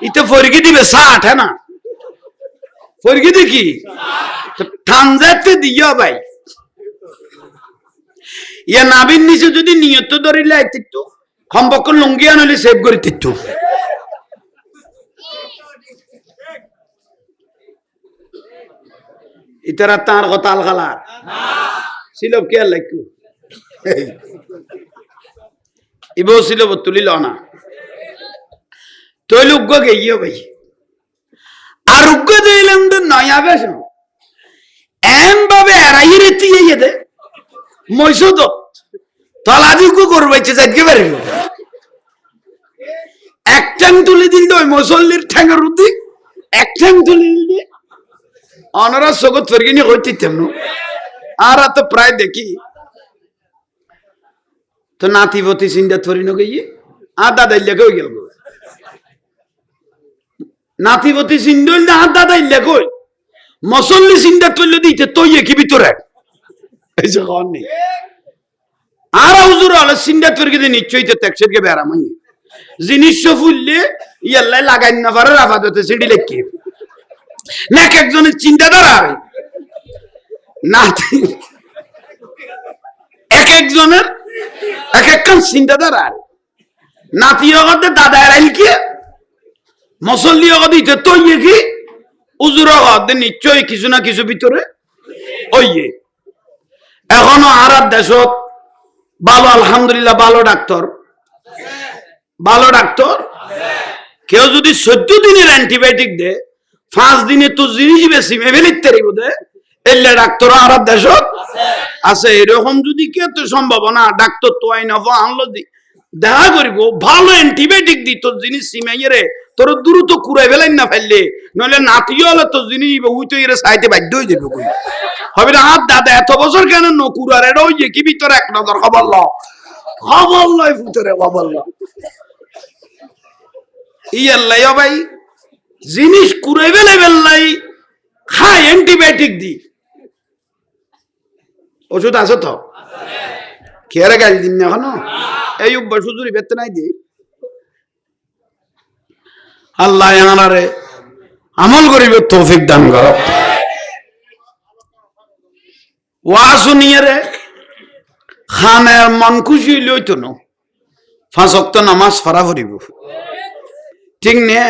ইতে ফরগি দিবে 60 হ্যাঁ না ফরগি দেখি থানজাতে দিও ভাই ইয়া নাবিন নিচে যদি নিয়ত ধরিলে আইতো সম্পর্ক লঙ্গি আনলে সেভ করে দিতো ইতারা তার কথা আলগালা ছিল কে লাইকু ইবো ছিল তুলিল না তৈল উগ্গ গেইও ভাই আর উগ্গ দিলাম তো নয়া বেশ এম ভাবে এরাই রেতি দে মইসুদ তলাদি উগ্গ করবাইছে যাইতে পারে এক ঠ্যাং তুলে দিল ওই মুসল্লির ঠ্যাঙের উদ্দি এক ঠ্যাং তুলে দিল অনরা জগৎ ফেরগিনি হইতে তেমন আর তো প্রায় দেখি তো নাতিপতি চিন্তা থরি নগিয়ে আর দাদা ইল্লাকে হয়ে গেল নাতিপতি চিন্তা হইলে আর দাদা ইল্লাকে হই মসল্লি চিন্তা করলে দিতে তুই কি ভিতরে এই যে কন নেই আর হুজুর হলে চিন্তা করে দিতে নিশ্চয়ই তো ট্যাক্সেরকে বেড়ামাই জিনিস ফুললে ইয়াল্লাই লাগাই না পারে রাফাদতে সিঁড়ি লেখকে না এক একজনের চিন্তাধারা নাতি এক একজনের এক একখান চিন্তাধারা নাতি অগতে দাদা এরাইল কি মসল্লি অগতে ইতে তৈয়ে কি উজুর অগতে নিশ্চয়ই কিছু না কিছু ভিতরে ওইয়ে এখনো আর দেশত ভালো আলহামদুলিল্লাহ ভালো ডাক্তার কেউ যদি 14 দিনের অ্যান্টিবায়োটিক দে 5 দিনে তো জিনিস বেশি মেভেলিতে রেখে দে এলে ডাক্তার আর দেশত আছে এরকম যদি কে তো সম্ভাবনা ডাক্তার তো আইন আনলো দেখা করিব ভালো অ্যান্টিবায়োটিক দি তোর জিনিস সিমাইয়ে রে তোর দ্রুত কুড়াই ফেলেন না ফেললে নইলে নাতিও হলে তোর জিনিস উইতো এর সাইতে বাধ্য হয়ে যাবে কই হবে না হাত দাদা এত বছর কেন নকুরার এটা ওই কি ভিতরে এক নজর খবর লয় ভিতরে খবর ল ইয়াল্লাই ভাই জিনিস কুড়াই ফেলে ফেললাই খাই অ্যান্টিবায়োটিক দি ওষুধ আছে তো খেয়ারে গাড়ি দিন না এখনো এই অভ্যাস হুজুরি বেতে নাই দি আল্লাহ আমারে আমল করিবে তৌফিক দান করো ওয়াজ শুনিয়ে রে খানের মন খুশি লইতো না 5 ওয়াক্ত নামাজ পড়া পড়িব ঠিক নে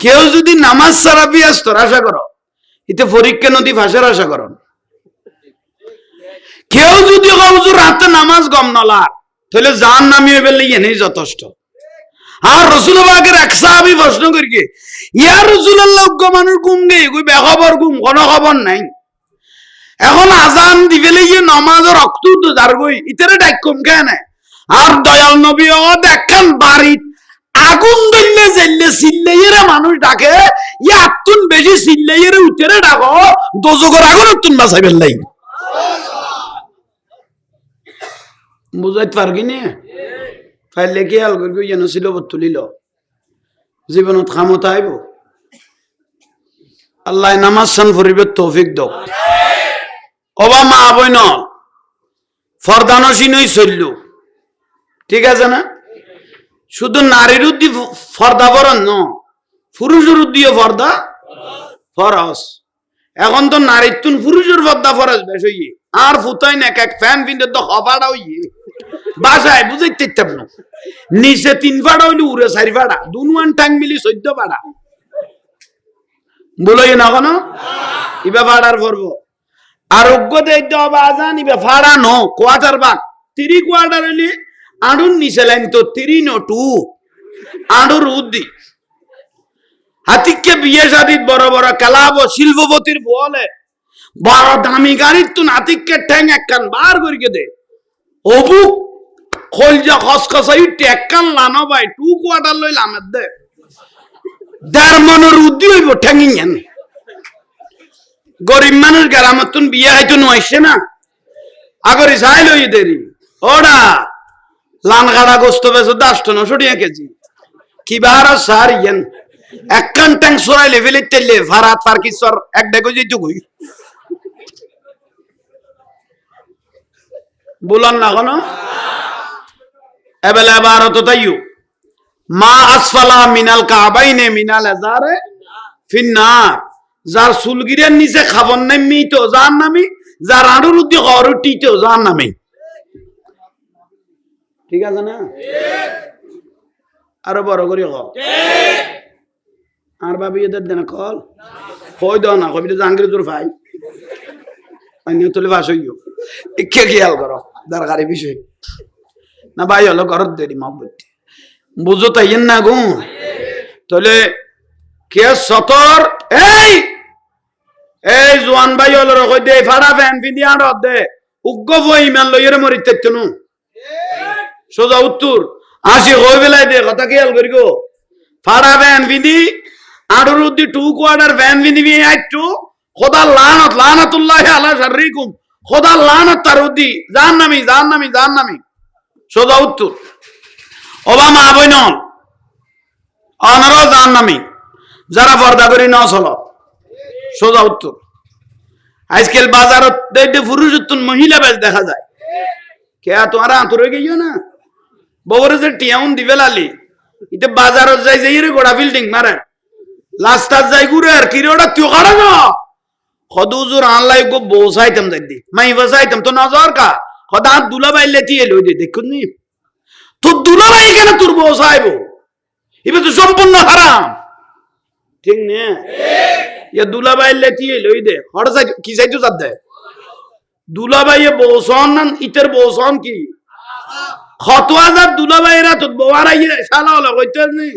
কেউ যদি নামাজ ছাড়া বিয়াস্তর আশা করো এতে পরীক্ষা নদী ভাষার আশা করো কেউ যদি হুজুর রাতে নামাজ গম নলার তাহলে জান নামিয়ে ফেললে এনেই যথেষ্ট আর রসুল বাগের এক সাহাবী প্রশ্ন করি ইয়া রাসূলুল্লাহ মানুষ ঘুম গে কই বেখবর ঘুম কোনো খবর নাই এখন আজান দিবেলে গিয়ে নমাজের রক্ত তো যার গই ইতারে ডাক কম কেন আর দয়াল নবী ও দেখেন বাড়িত আগুন দিলে জ্বললে চিল্লাইয়েরা মানুষ ডাকে ইয়াতুন বেশি চিল্লাইয়েরা উঠেরে ডাকো দোজগর আগুন তুন বাঁচাইবেন লাই বুঝাইতে পারবি না ফাইলে কি আল করবি যেন ছিল তুলিল জীবনত খামত আইব আল্লাহ নামাজ সান ফরিবে তৌফিক দাও অবা মা বইন ফরদানসি নই চললু ঠিক আছে না শুধু নারীর উদ্দি ফর্দা ফরন ন পুরুষের উদ্দিও ফর্দা ফরস এখন তো নারীর তুন পুরুষের ফর্দা ফরস বেশ হইয়ে আর ফুতাই না এক ফ্যান পিনতে তো হবাড়া হইয়ে বাসায় বুঝাইতে না নিচে 3 ফাড়া হইলে উড়ে 4 ফাড়া দুনুয়ান টাং মিলি 14 ফাড়া বলই না কোনো ইবা ফাড়ার পর্ব আরোগ্য দেইতে হবে আজান ইবা ফাড়া নো কোয়ার্টার বাক 3 কোয়ার্টার হইলে আড়ুন নিচে লাইন তো 3 নো 2 আড়ুর উদ্দি হাতিকে বিয়ে শাদী বড় বড় কালাব শিল্পপতির বলে বড় দামি গাড়ির তুন হাতিকে ঠ্যাং একখান বার করিকে দে অবুক খলজা খসখসাই টেক্কান লানো ভাই 2 কোয়ার্টার লইল আমের দে 1.5 মনের উদ্দি হইব ঠ্যাঙ্গিং গরিব মানুষ গ্রামের তুন বিয়ে হয়তো নইছে না আগরি চাই লই দেরি ওরা লানগাড়া গোস্ত বেছো 10-9 কেজি কি বার সার ইয়েন একখান ট্যাং সরাই লেভেলে তেলে ভারাত পার্কিসর এক ডেগো যেতে কই বলান না কোনো এবেলা 12 তো তাইও মা আসফালা মিনাল কাবাইনে মিনাল আজারে ফিন্নার, যার চুলগিরের নিচে খাবন নাই মিতো যার নামি, যার আড়ুর উদ্দি গরু টিটো যার নামি। ঠিক আছে না? আরো বড় করে কল আর ভাবি এদের দেনা কল কই দাও না কবি জাহাঙ্গীর জোর ভাই তুলে বাস হইও কে খেয়াল করো দরকারি বিষয় না ভাই হলো ঘর দেরি মা বলতে বুঝো তাই না গো। তাহলে কে সতর এই এই জোয়ান ভাই হলো কই দে ফাড়া ফ্যান ফিদি আর দে উগ্গ বই ইমান লইরে মরিতে তেনু সোজা উত্তর আসি হই বেলায় দে কথা খেয়াল করি গো। ফাড়া ফ্যান ফিদি আড়ুর উদ্দি 2 কোয়ার্টার ফ্যান ফিদি বি আইটু খোদা লানত লানাতুল্লাহি আলা শাররিকুম, খোদা লানত তার উদ্দি জাহান্নামী জাহান্নামী জাহান্নামী। সোজা উত্তর ওবা মা বই নন অনারও জাহান্নামী যারা পর্দা করি ন চল। সোজা উত্তর আজকাল বাজারত দেখতে পুরুষ মহিলা বেশ দেখা যায় কে তোমারা আঁতরে গিয়েও না বউরে যে টিয়াউন দিবে লালি ইতে বাজারত যাই যাই রে গোড়া বিল্ডিং মারে লাস্টার যাই ঘুরে আর কি রে ওটা তুই কারা না খদুজুর আনলাই গো বউ চাইতাম যাই দি মাই বাসাইতাম তো নজর কা খদা দুলা বাইলে তি এলো দে দেখুন নি তোর দুলা বাই কেন তোর বউ চাইবো এবার তো সম্পূর্ণ হারাম। ঠিক নে ইয়া দুলা বাইলে তি এলো দে হড় চাই কি চাইতো জাত দে দুলা বাইয়ে বউ সন না ইতের বউ সন কি খতোয়া জাত দুলা বাইরা তো বউ আর আইয়ে শালা হলো কইতে নি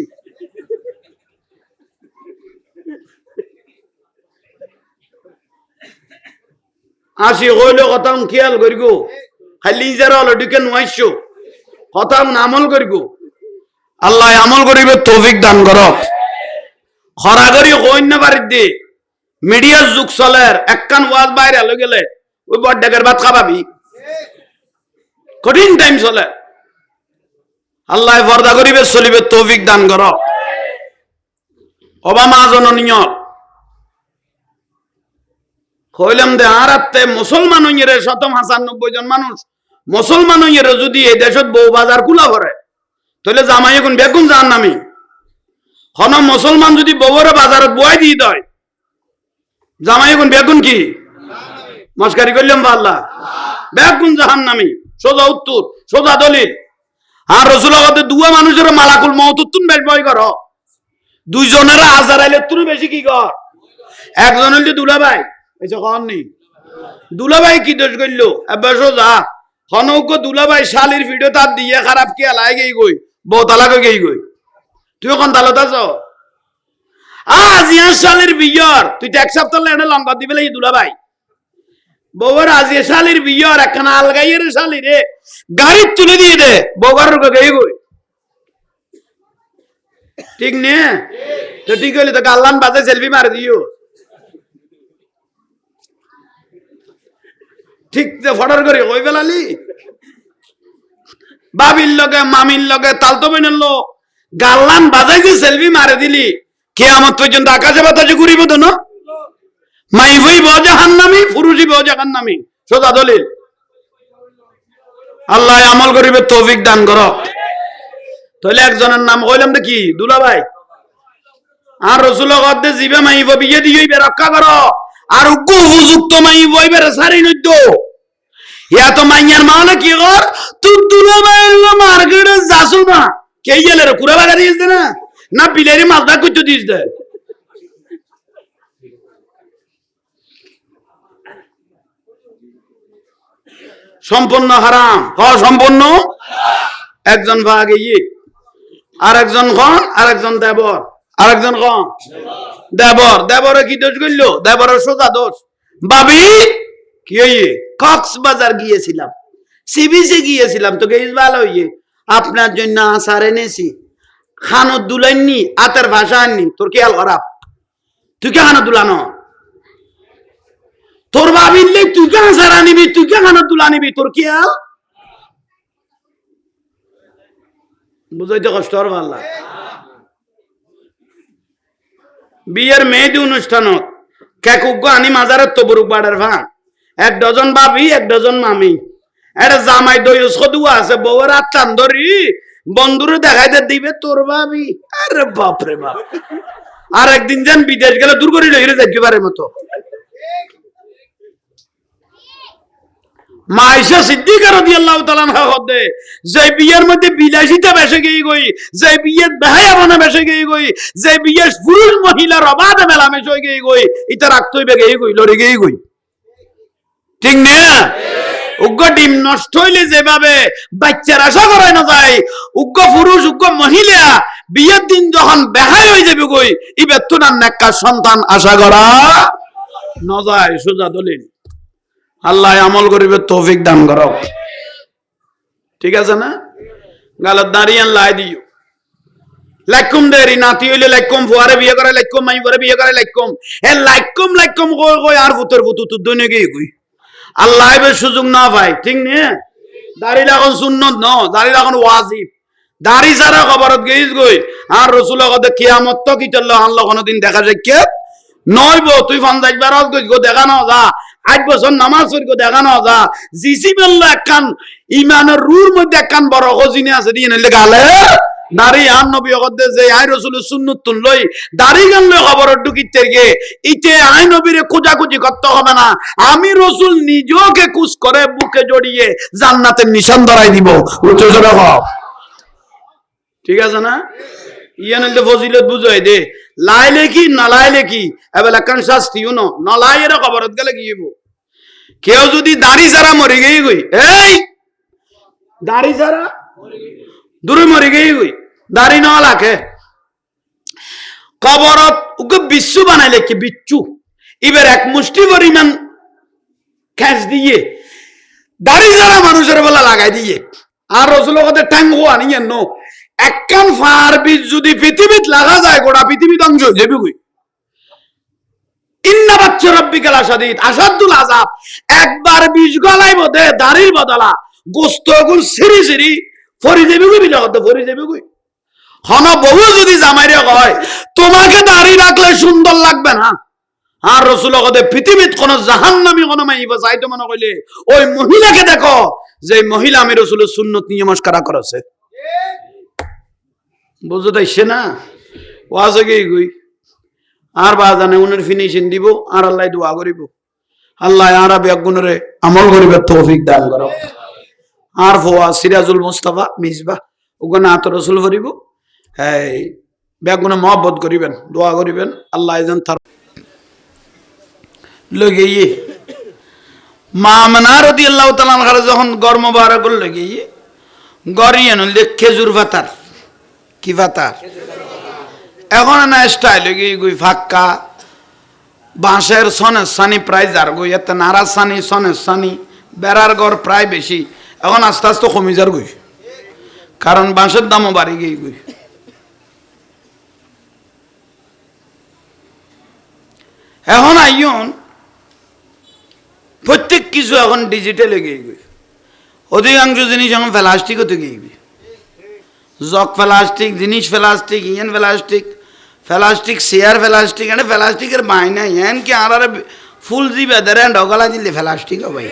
আসি হইলো কথা খেয়াল করি গো খালি যারা হলো ডিকে নুয়াইছো কথা আমল করি গো। আল্লাহ আমল করিবে তৌফিক দান করো। খরা করি হইন না বাড়ির দি মিডিয়ার যুগ চলের একখান ওয়াজ বাইরে আলো গেলে ওই বড়ডাকের ভাত খাবাবি কঠিন টাইম চলে। আল্লাহ পর্দা করিবে চলিবে তৌফিক দান করো। অবামা জননীয় কইলাম দে আর আত্তে মুসলমান হইরে 95 জন মানুষ মুসলমান হইরে যদি এই দেশত বউ বাজার কুলা করে তাহলে জামাই এখন বেগুন জাহান্নামী। কোন মুসলমান যদি বউরে বাজারত বয় দিয়ে দেয় জামাই এখন বেগুন কি মস্কারি করলাম বা আল্লাহ বেগুন জাহান্নামী। সোজা উত্তর সোজা দলিল। আর রাসূলুল্লাহ বলতে দুয়া মানুষের মালাকুল মউত তুন বেশ ভয় করো দুইজনের হাজার আইলে তুই বেশি কি কর একজন হইলে দুলাভাই দুলাভাই কি দোষ করলো সোজা হনৌক দুলাভাই শালির ভিডিও তার দিয়ে খারাপ কি আলাই গেই গই বউ তালাক গেই গই তুই ওখান তালত আছ আজ ইয়ার শালির বিয়র তুই তো এক সপ্তাহ এনে লঙ্কা দিবে এই দুলাভাই বউর আজ এ শালির বিয়র একখানা আলগাইয়ের শালি রে গাড়ি তুলে দিয়ে দে বউর গেই গই। ঠিক নে তো ঠিক হইলে তো গাল্লান বাজে সেলফি মার দিও ঠিক যে ফটার করে কই ফেলালি বাবির লগে মামির লগে তালতো বেনের লোক গাল্লান বাজাই যে সেলফি মারে দিলি কিয়ামত পর্যন্ত আকাশে বাতাসে ঘুরিব তো না মাই হইব জাহান্নামী পুরুষই বউ জাহান্নামী। সোজা দলিল। আল্লাহ আমল করিবে তৌফিক দান করো। তাহলে একজনের নাম কইলাম তো কি দুলাভাই আর রাসূলুল্লাহ কদ্দে জিবে মাইব বিয়ে দিইবে রক্ষা করো আর উগ্র উপযুক্ত মাইব হইবে সারি নইদ ইয়া তো মাইয়ার মাওলা কি কর তুই দুলাভাই মার্কেটে যাসু না কে গেলে রে কুড়া বাগা দিস দে না না বিলেরি মালদা কইতে দিস দে সম্পূর্ণ হারাম সম্পূর্ণ। একজন ভাগ ইয়ে আর একজন খন আর একজন দেবর আর একজন খন দেবর দেবরে কি দোষ করলো দেবরের সোজা দোষ ভাবি কি হইয়ে কক্সবাজার গিয়েছিলাম সিবিসে গিয়েছিলাম তোকে ভালো হইয়ে আপনার জন্য আচার এনেছি খানো দুলাইনি আতের ভাষা আননি তোর কি হাল খারাপ তুই কে খানো দুলানো তোর ভাবিলে তুই কে আচার আনিবি তুই কে খানো দুলা নিবি তোর কি হাল বুঝাইতে কষ্ট আর ভাল লাগে। বিয়ের মেহেদি অনুষ্ঠানত কেকুগ্য আনি মাজারের তবরুক বাড়ার ভান 1 ডজন ভাবি 1 ডজন মামি এটা জামাই দই সদুয়া আছে বউয়ের আত্মান ধরি বন্ধুরে দেখাইতে দিবে তোর ভাবি, আরে বাপ রে বাপ। আর একদিন যান বিদেশ গেলে দূর করে লইরে যাইতে পারে মতো। মা আয়েশা সিদ্দিকা রাদিয়াল্লাহু তাআলা আনহা হদে যে বিয়ের মধ্যে বিলাসিতা বেশি গই গই, যে বিয়ের বেহায়াপনা বেশি গই গই, যে বিয়ের পুরুষ মহিলার অবাধ মেলামেশ হয়ে গই গই, এটা রাখতেই বে গই গই, লড়ে গই গই, ঠিক না? উগ্র ডিম নষ্ট হইলে যেভাবে বাচ্চার আশা করাই না যায়, উগ্র পুরুষ উগ্র মহিলা বিয়ের দিন যখন বেহায় হয়ে যাবে গই, ই বেতুনার নেককার সন্তান আশা করা না যায়। সোজা দলিল। আল্লাহ আমল করিবে তৌফিক দান করো, ঠিক আছে না? গালত দাঁড়িয়ে লাই দিও লাইকুম দেরি নাতি হইলে লাইকুম, ফুয়ারে বিয়ে করে লাইকুম, মাই ফুয়ারে বিয়ে করে লাইকুম, এ লাইকুম লাইকুম কই কই আর ভূতের ভূত তো দনে গই কই আল্লাহ এর সুযোগ না পায়, ঠিক না? দাড়ি লাগান সুন্নত ন, দাড়ি লাগান ওয়াজিব। দাড়ি ছাড়া খবরত গইস গই আর রাসূল কদে কিয়ামত তো কিতল আল্লাহ কোনদিন দেখা যায় কে নইবো, তুই ফান্দাইজ বারাজ গইস গো দেখা না যা, 8 বছর নামাজ পড়ি গো দেখা না যা, জিসি বিল্লাহ একখান ঈমানের রুর মধ্যে একখান বড় খজিনে আছে দিয়ে নিলে গালে দাড়ি আর নবী কদে যে আই রাসূলের সুন্নাত তুল লই দাড়ি গানলে খবর ঢুকিতে গে ইতে আই নবীরে খোঁজাখুঁজি করতে হবে না, আমি রাসূল নিজেকে কুস করে বুকে জড়িয়ে জান্নাতের নিশান ধরাই দিব। উচ্চ জোরে হোক, ঠিক আছে না? ইয়ানলে ফজিলত বুঝাই দে, লাইলে কি না লাইলে কি এবেল একখান শাস্তিও না লাইয়ের খবরত গেলে কি হইব? কেউ যদি দাড়ি ছাড়া মরে গই গই, এই দাড়ি ছাড়া দূরে মরে গই গই, দাড়ি না লাখে কবরত ওকে বিচ্ছু বানাইলে কি বিচ্ছু এবার এক মুষ্টি পরিমাণ খ্যাঁচ দিয়ে দাড়ি ছাড়া মানুষের বেলা লাগাই দিয়ে আর রাসূলের কথা ট্যাং হওয়া নিয়ে নো একখান ফার বীজ যদি পৃথিবীত লাগা যায় গোটা পৃথিবী ধ্বংস হয়ে যাবে কই। ইন্না বাচ্চা রব্বিকাল আসাদিদ আসাদুল আযাব, একবার বীজ গলায় বদে দাড়ির বদলা গোস্তগুল সিরি সিরি ফরি যাবে কই, বিলা কথা ফরি যাবে কই। হন বউ যদি জামাইরে কয় তোমাকে দাড়ি রাখলে সুন্দর লাগবে না, আর রাসূল কদে পৃথিবীত কোন জাহান্নামী কোন মাইবা যাইতো মনে কইলে ওই মহিলাকে দেখো যে মহিলা আমি রাসূলের সুন্নাত নিয়ে মস্করা করেছে। বুঝতে পারছে না? ওয়াজে গই গই আর বাজানে উনের ফিনিশিং দিব আর আল্লাহ দোয়া করিব, আল্লাহ আর বেগুনরে আমল করিবে তৌফিক দান করো। আর ফোয়া সিরাজুল মুস্তাফা মিসবা ওখানে আত রাসূল করিব, এই বেগুনে মহব্বত করিবেন, দোয়া করিবেন আল্লাহ যেন তার লগিয়ে মা আমেনা রাদিয়াল্লাহু তাআলা আনহা যখন গর্ম বারাকুল লগিয়ে গরিয়ান খেজুর পাতার কি পাতার এখন না স্টাইল গই ফাক্কা বাঁশের সনের সানি প্রায় যার গই এত নারাজ সানি সনের সানি বেড়ার ঘর প্রায় বেশি, এখন আস্তে আস্তে কমি যার গই কারণ বাঁশের দামও বাড়ি গই গই। এখন আইন প্রত্যেক কিছু এখন ডিজিটালে গিয়ে গই, অধিকাংশ জিনিস এখন প্লাস্টিক হতে গিয়ে জগ প্লাস্টিক, জিনিস plastic, yen plastic, plastic chair plastic, এনে প্লাস্টিকের বাই নাই এন কি আর ফুল জি বেদারে ঢগলা দিলে প্লাস্টিক ভাই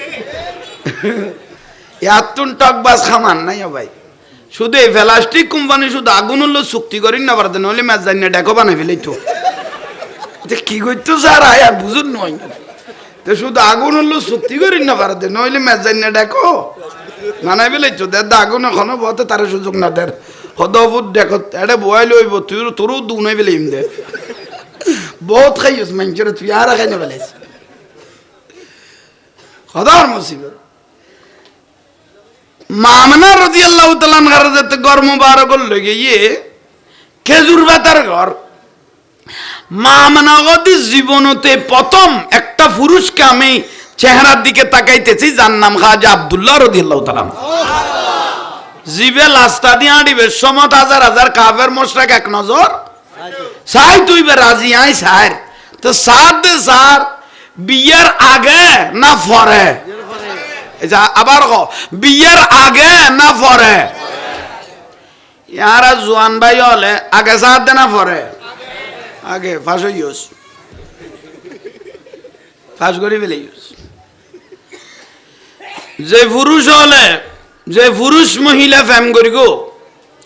এতুন টকবাজ খামান নাই ভাই। শুধু এই প্লাস্টিক কোম্পানি শুধু আগুন হলো চুক্তি করি না পারতেন, নইলে ম্যাচ জানি না ডেকো বানাই ফেলে তো কি করতো স্যার আয় আর বুঝুন নয় তো শুধু আগুন হলো চুক্তি করি না পারতেন, নইলে ম্যাচ জানি না ডেকো বানাই ফেলে তো দেড় আগুন এখনো বলতে তার সুযোগ না দেয় হদফুট দেখো এটা বয়াই লইব তুই তোরও দুনাই ফেলে ইম দে বহুত খাইস মানুষের তুই আর খাই না ফেলাইস হদার মুসিবত। মা আমেনা রাদিয়াল্লাহু তাআলা আনহার যাতে ঘর মুবারক লগে গিয়ে খেজুর পাতার ঘর, মা আমেনা গদি জীবনতে প্রথম একটা পুরুষকে আমি চেহারার দিকে তাকাইতেছি যার নাম খাজা আব্দুল্লাহ রাদিয়াল্লাহু তাআলা। জিবে লাস্তা দিয়ে আড়িবে সমত হাজার হাজার কাফের মোশরিক এক নজর সাই তুই বে রাজি আই সার তো সার দে সার বিয়ের আগে না পরে, আবার বিয়ের আগে না পরে, ইয়ারা জোয়ান ভাই হলে আগে সার দে না পরে আগে ফাঁস হইস ফাঁস করি ফেলে যে পুরুষ হলে যে পুরুষ মহিলা ফ্যাম করি গো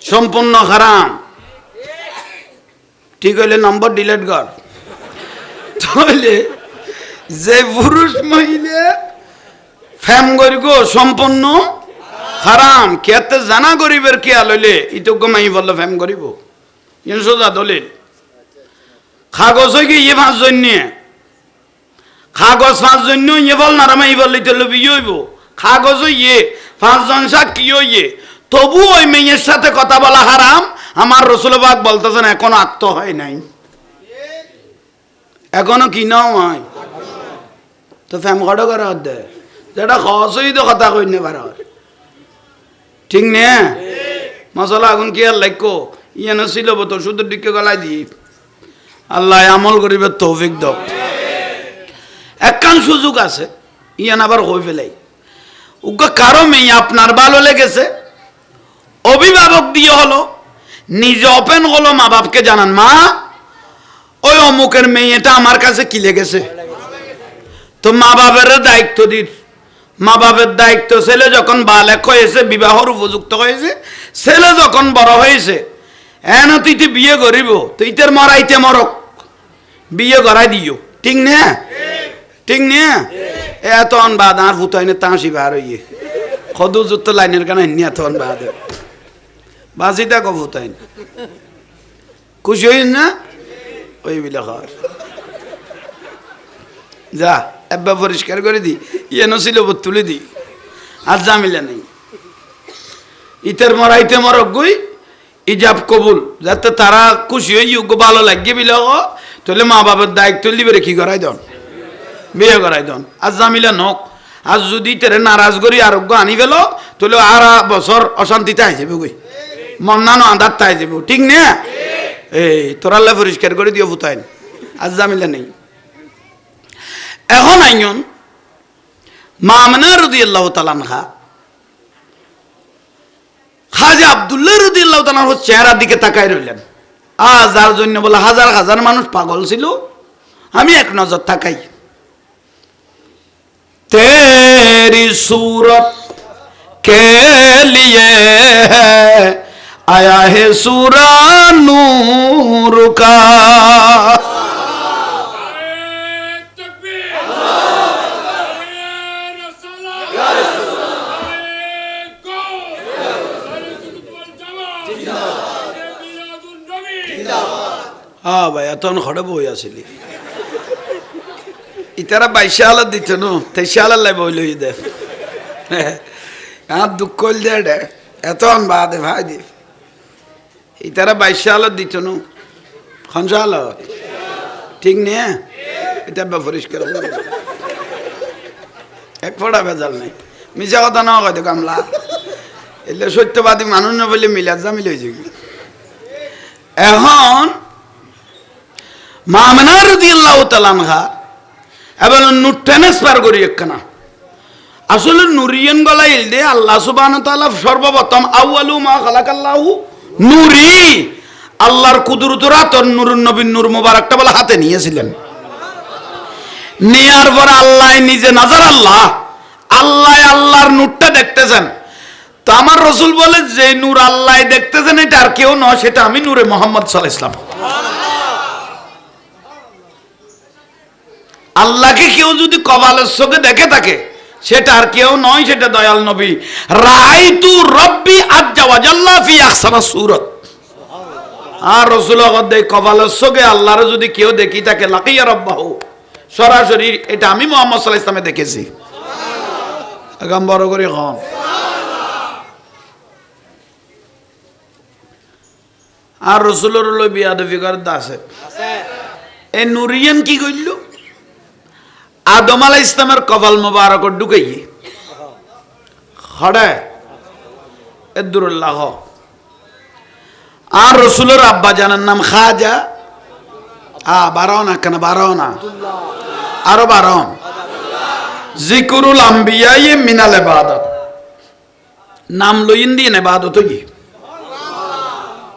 সম্পূর্ণ হারাম। ঠিক হইলে নম্বর ডিলিট কর। তাহলে যে পুরুষ মহিলা ফ্যাম করিব সম্পূর্ণ হারাম। কেতে জানা গরিবের খেয়াল হইলে ইতজ্ঞ মাই বললো ফ্যাম করিব সোজা দলিল। কাগজ হয়ে গিয়ে 5 জন নিয়ে কাগজ 5 জন ইয়ে বল না রামাই বললে তো বিয়ে হইব। কাগজ ইয়ে 5 জন সাক্ষী ইয়ে, তবু ওই মেয়ের সাথে কথা বলা হারাম। আমার রসুলবাগ বলতেছেন এখনো আত্ম হয় নাই, এখনো কি নাও হয় তো ফ্যাম কটা করা হতে যেটা খসই তো কথা কই না পারা, ঠিক নে? মশলা আগুন কি আর লাগো ইয়ানো ছিল তো শুধু দিকে গলাই দি। আল্লাহ আমল করিবে তৌফিক দাও। একখান সুযোগ আছে ইয়ান আবার হয়ে ফেলাই উগ্র কারো মেয়ে আপনার ভালো লেগেছে, অভিভাবক দিয়ে হলো নিজে ওপেন হলো মা বাপকে জানান, মা ওই অমুকের মেয়েটা আমার কাছে কি লেগেছে। তো মা বাপের দায়িত্ব দিন, মা বাপের দায়িত্ব। ছেলে যখন বালেক হয়েছে, বিবাহর উপযুক্ত হয়েছে, ছেলে যখন বড় হয়েছে, এন তুই বিয়ে করিব, তুই তোর মরাইতে মরক বিয়ে করাই দিও, ঠিক না? ঠিক না? এত বাদ আর ভুতাইনে তাঁসি বার হইয়ে খদু যুক্ত লাইনের কারণে এত বাদ বাঁচি দেখো ভুতাইন খুশি হইস না ওই বিলে খাওয়ার যা একবার পরিষ্কার করে দি ইয়েন ছিল তুলে দি আর জামিলা নেই। ইতের মরাইতে মরক গুই ইজাব কবুল, যাতে তারা খুশি হই ভালো লাগিয়ে বিলে তাহলে মা বাবার দায়িত্ব দিবে কি করাই দন, বিয়ে করাই দন। আর জামিলা নক আর যদি তেরে নারাজ করি আরোগ্য আনি ফেল তাহলে আর বছর অশান্তিতে আই যাবে গই, মন্নানো আন্ধার তাই যাব, ঠিক না? এই তোরাল্লা পরিষ্কার করে দিও ভুতাইন আর জামিলা নেই। এখন আইন মামনা রাদিয়াল্লাহু তাআলা আনহা খাজা আব্দুল্লাহ রাদিয়াল্লাহু তাআলা চেহারার দিকে তাকাই রইলেন। যার জন্য বলে হাজার হাজার মানুষ পাগল ছিল, আমি এক নজর তাকাই। তেরি सूरत के लिए आया है सूरा नूर का, হ্যাঁ ভাই এত খড়ে বই আসিলি ইতারা 22 সালে দিত নো 23 সালে বই লই দে আর দুঃখ হইল দে এত বাদে ভাই দি ইতারা 22 সালে দিত নো খঞ্জাল ঠিক নে এটা পরিষ্কার এক ফোড়া ভেজাল নাই, মিছা কথা না কয় তো কামলা এলে সত্যবাদী মানুষ না বলে মিলাদ জামিল হয়ে যাবে। এখন মামনা রাদিয়াল্লাহু তাআলা আনহা এবার নূর ট্রান্সফার করি একখানা। আসলে নুরিয়ান গলাইল দে আল্লাহ সুবহানাহু ওয়া তাআলা সর্বপ্রথম আউয়ালু মা খালাকাল্লাহু নূরি, আল্লাহর কুদরতের হাতর নূরুন নবীর নূর মুবারকটা বলে হাতে নিয়েছিলেন। নেয়ার পর আল্লাহ নিজে নাজার আল্লাহ আল্লাহর নূরটা দেখতেছেন। তো আমার রাসূল বলে যে নূর আল্লাহ দেখতেছেন এটা আর কেউ নয়, সেটা আমি নূরে মুহাম্মদ সাল্লাল্লাহু আলাইহি ওয়াসাল্লাম। আল্লাহকে কেউ যদি কপালের চোখে দেখে থাকে সেটা আর কেউ নয়, সেটা দয়াল নবী। রাআইতু রাব্বি আজ্জা ওয়া জাল্লা ফি আহসানি সূরাত। আর রাসূল কদে কপালের চোখে আল্লাহর যদি কেউ দেখি থাকে লাকিয়া রাব্বাহু, সরাসরি এটা আমি মুহাম্মদ সাল্লাল্লাহু আলাইহি ওয়াসাল্লামে দেখেছি। আগাম বড় করে হন আর রাসূলের লই বিয়াদবি করতে আছে এই নুরিয়ান কি কইল আদম আলাইহিস ইসলামের কপাল মোবারক ঢুকাইয়ে খড়ে এদুরুল্লাহ। আর রাসূলের আব্বা জানার নাম খাজা বারাও না কেন বারাও না আরো বারাও জিকুরুল আম্বিয়া মিনাল ইবাদত, নাম লইন দিয়ে ইবাদত হই,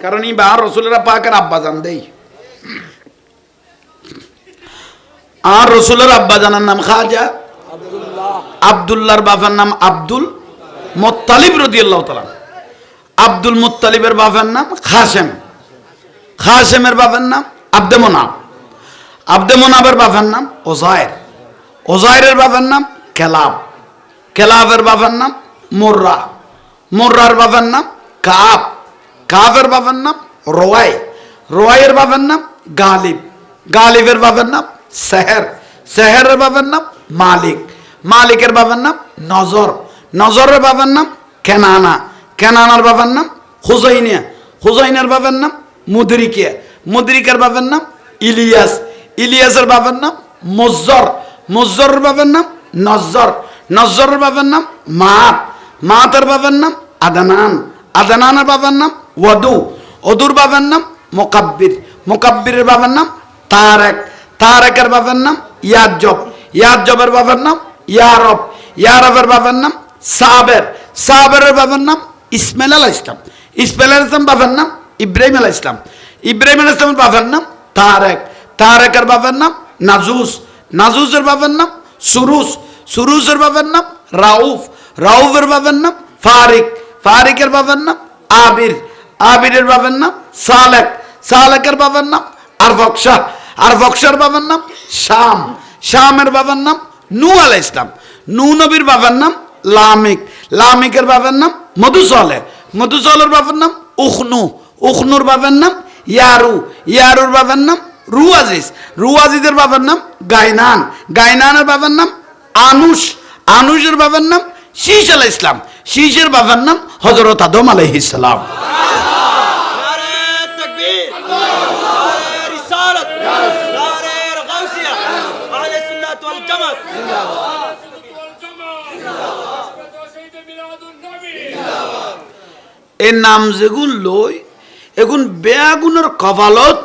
কারণ এই বার রাসূলের পাকের আব্বা জান দেই। আর রাসূলের আব্বা জানার নাম খাজা আব্দুল্লাহর বাবার নাম আব্দুল মুত্তালিব রাদিয়াল্লাহু তাআলা। আব্দুল মুত্তালিবের বাবার নাম খাসেম, খাসেমের বাবার নাম আব্দে মোনাব, আব্দে মোনাবের বাবার নাম ওজায়ের, ওজায়ের বাবার নাম কেলাব, কেলাবের বাবার নাম মুর্রা, মুর্রার বাবার নাম কাব, কাবের বাবার নাম রোয়াই, রোয়াইয়ের বাবার নাম গালিব, গালিবের বাবার নাম সেহের, সেহেরের বাবার নাম মালিক, মালিকের বাবার নাম নজর, নজরের বাবার নাম কেনানা, কেনানার বাবার নাম হুজাইনিয়া, হুজাইনের বাবার নাম মুদরিকিয়া, মুদরিকের বাবার নাম ইলিয়াস, ইলিয়াসের বাবার নাম মুজ্জর, মুজ্জরের বাবার নাম নজ্জর, নজ্জরের বাবার নাম মাত, মাতের বাবার নাম আদানান, আদানানের বাবার নাম ওয়াদু, ওদুর বাবার নাম মোকাব্বির, মোকাব্বিরের বাবার নাম তারেক, তারেকের বাবার নাম ইয়াজব, ইয়াজবের বাবার নাম ইয়ারব, ইয়ারবের বাবার নাম সাবের, সাবেরের বাবার নাম ইসমাইল আলাইহিস সালাম, ইসমাইল আলাইহিস সালাম বাবার নাম ইব্রাহিম আলাইহিস সালাম, ইব্রাহিম আলাইহিস সালামের বাবার নাম তারেক, তারেকের বাবার নাম নাজুস, নাজুসের বাবার নাম সুরুস, সুরুসের বাবার নাম রাউফ, রাউফের বাবার নাম ফারিক, ফারিকের বাবার নাম আবির, আবিরের বাবার নাম সালেক, সালেকের বাবার নাম আরফকশা, আরফকশার বাবার নাম শাম, শামের বাবার নাম নূহ আলাইহিস সালাম, নূহ নবীর বাবার নাম লামিক, লামিকের বাবার নাম মধুসলে, মধুসলের বাবার নাম উখনু, উখনুর বাবার নাম ইয়ারু, ইয়ারুর বাবার নাম রুয়াজিজ, রুয়াজিজের বাবার নাম গাইনান, গাইনানের বাবার নাম আনুস, আনুসের বাবার নাম শীশ আলাইহিস সালাম, শীশের বাবার নাম হযরত আদম আলাইহিস সালাম। এই নাম যেগুন লই এখন বেয়াগুনের কপালত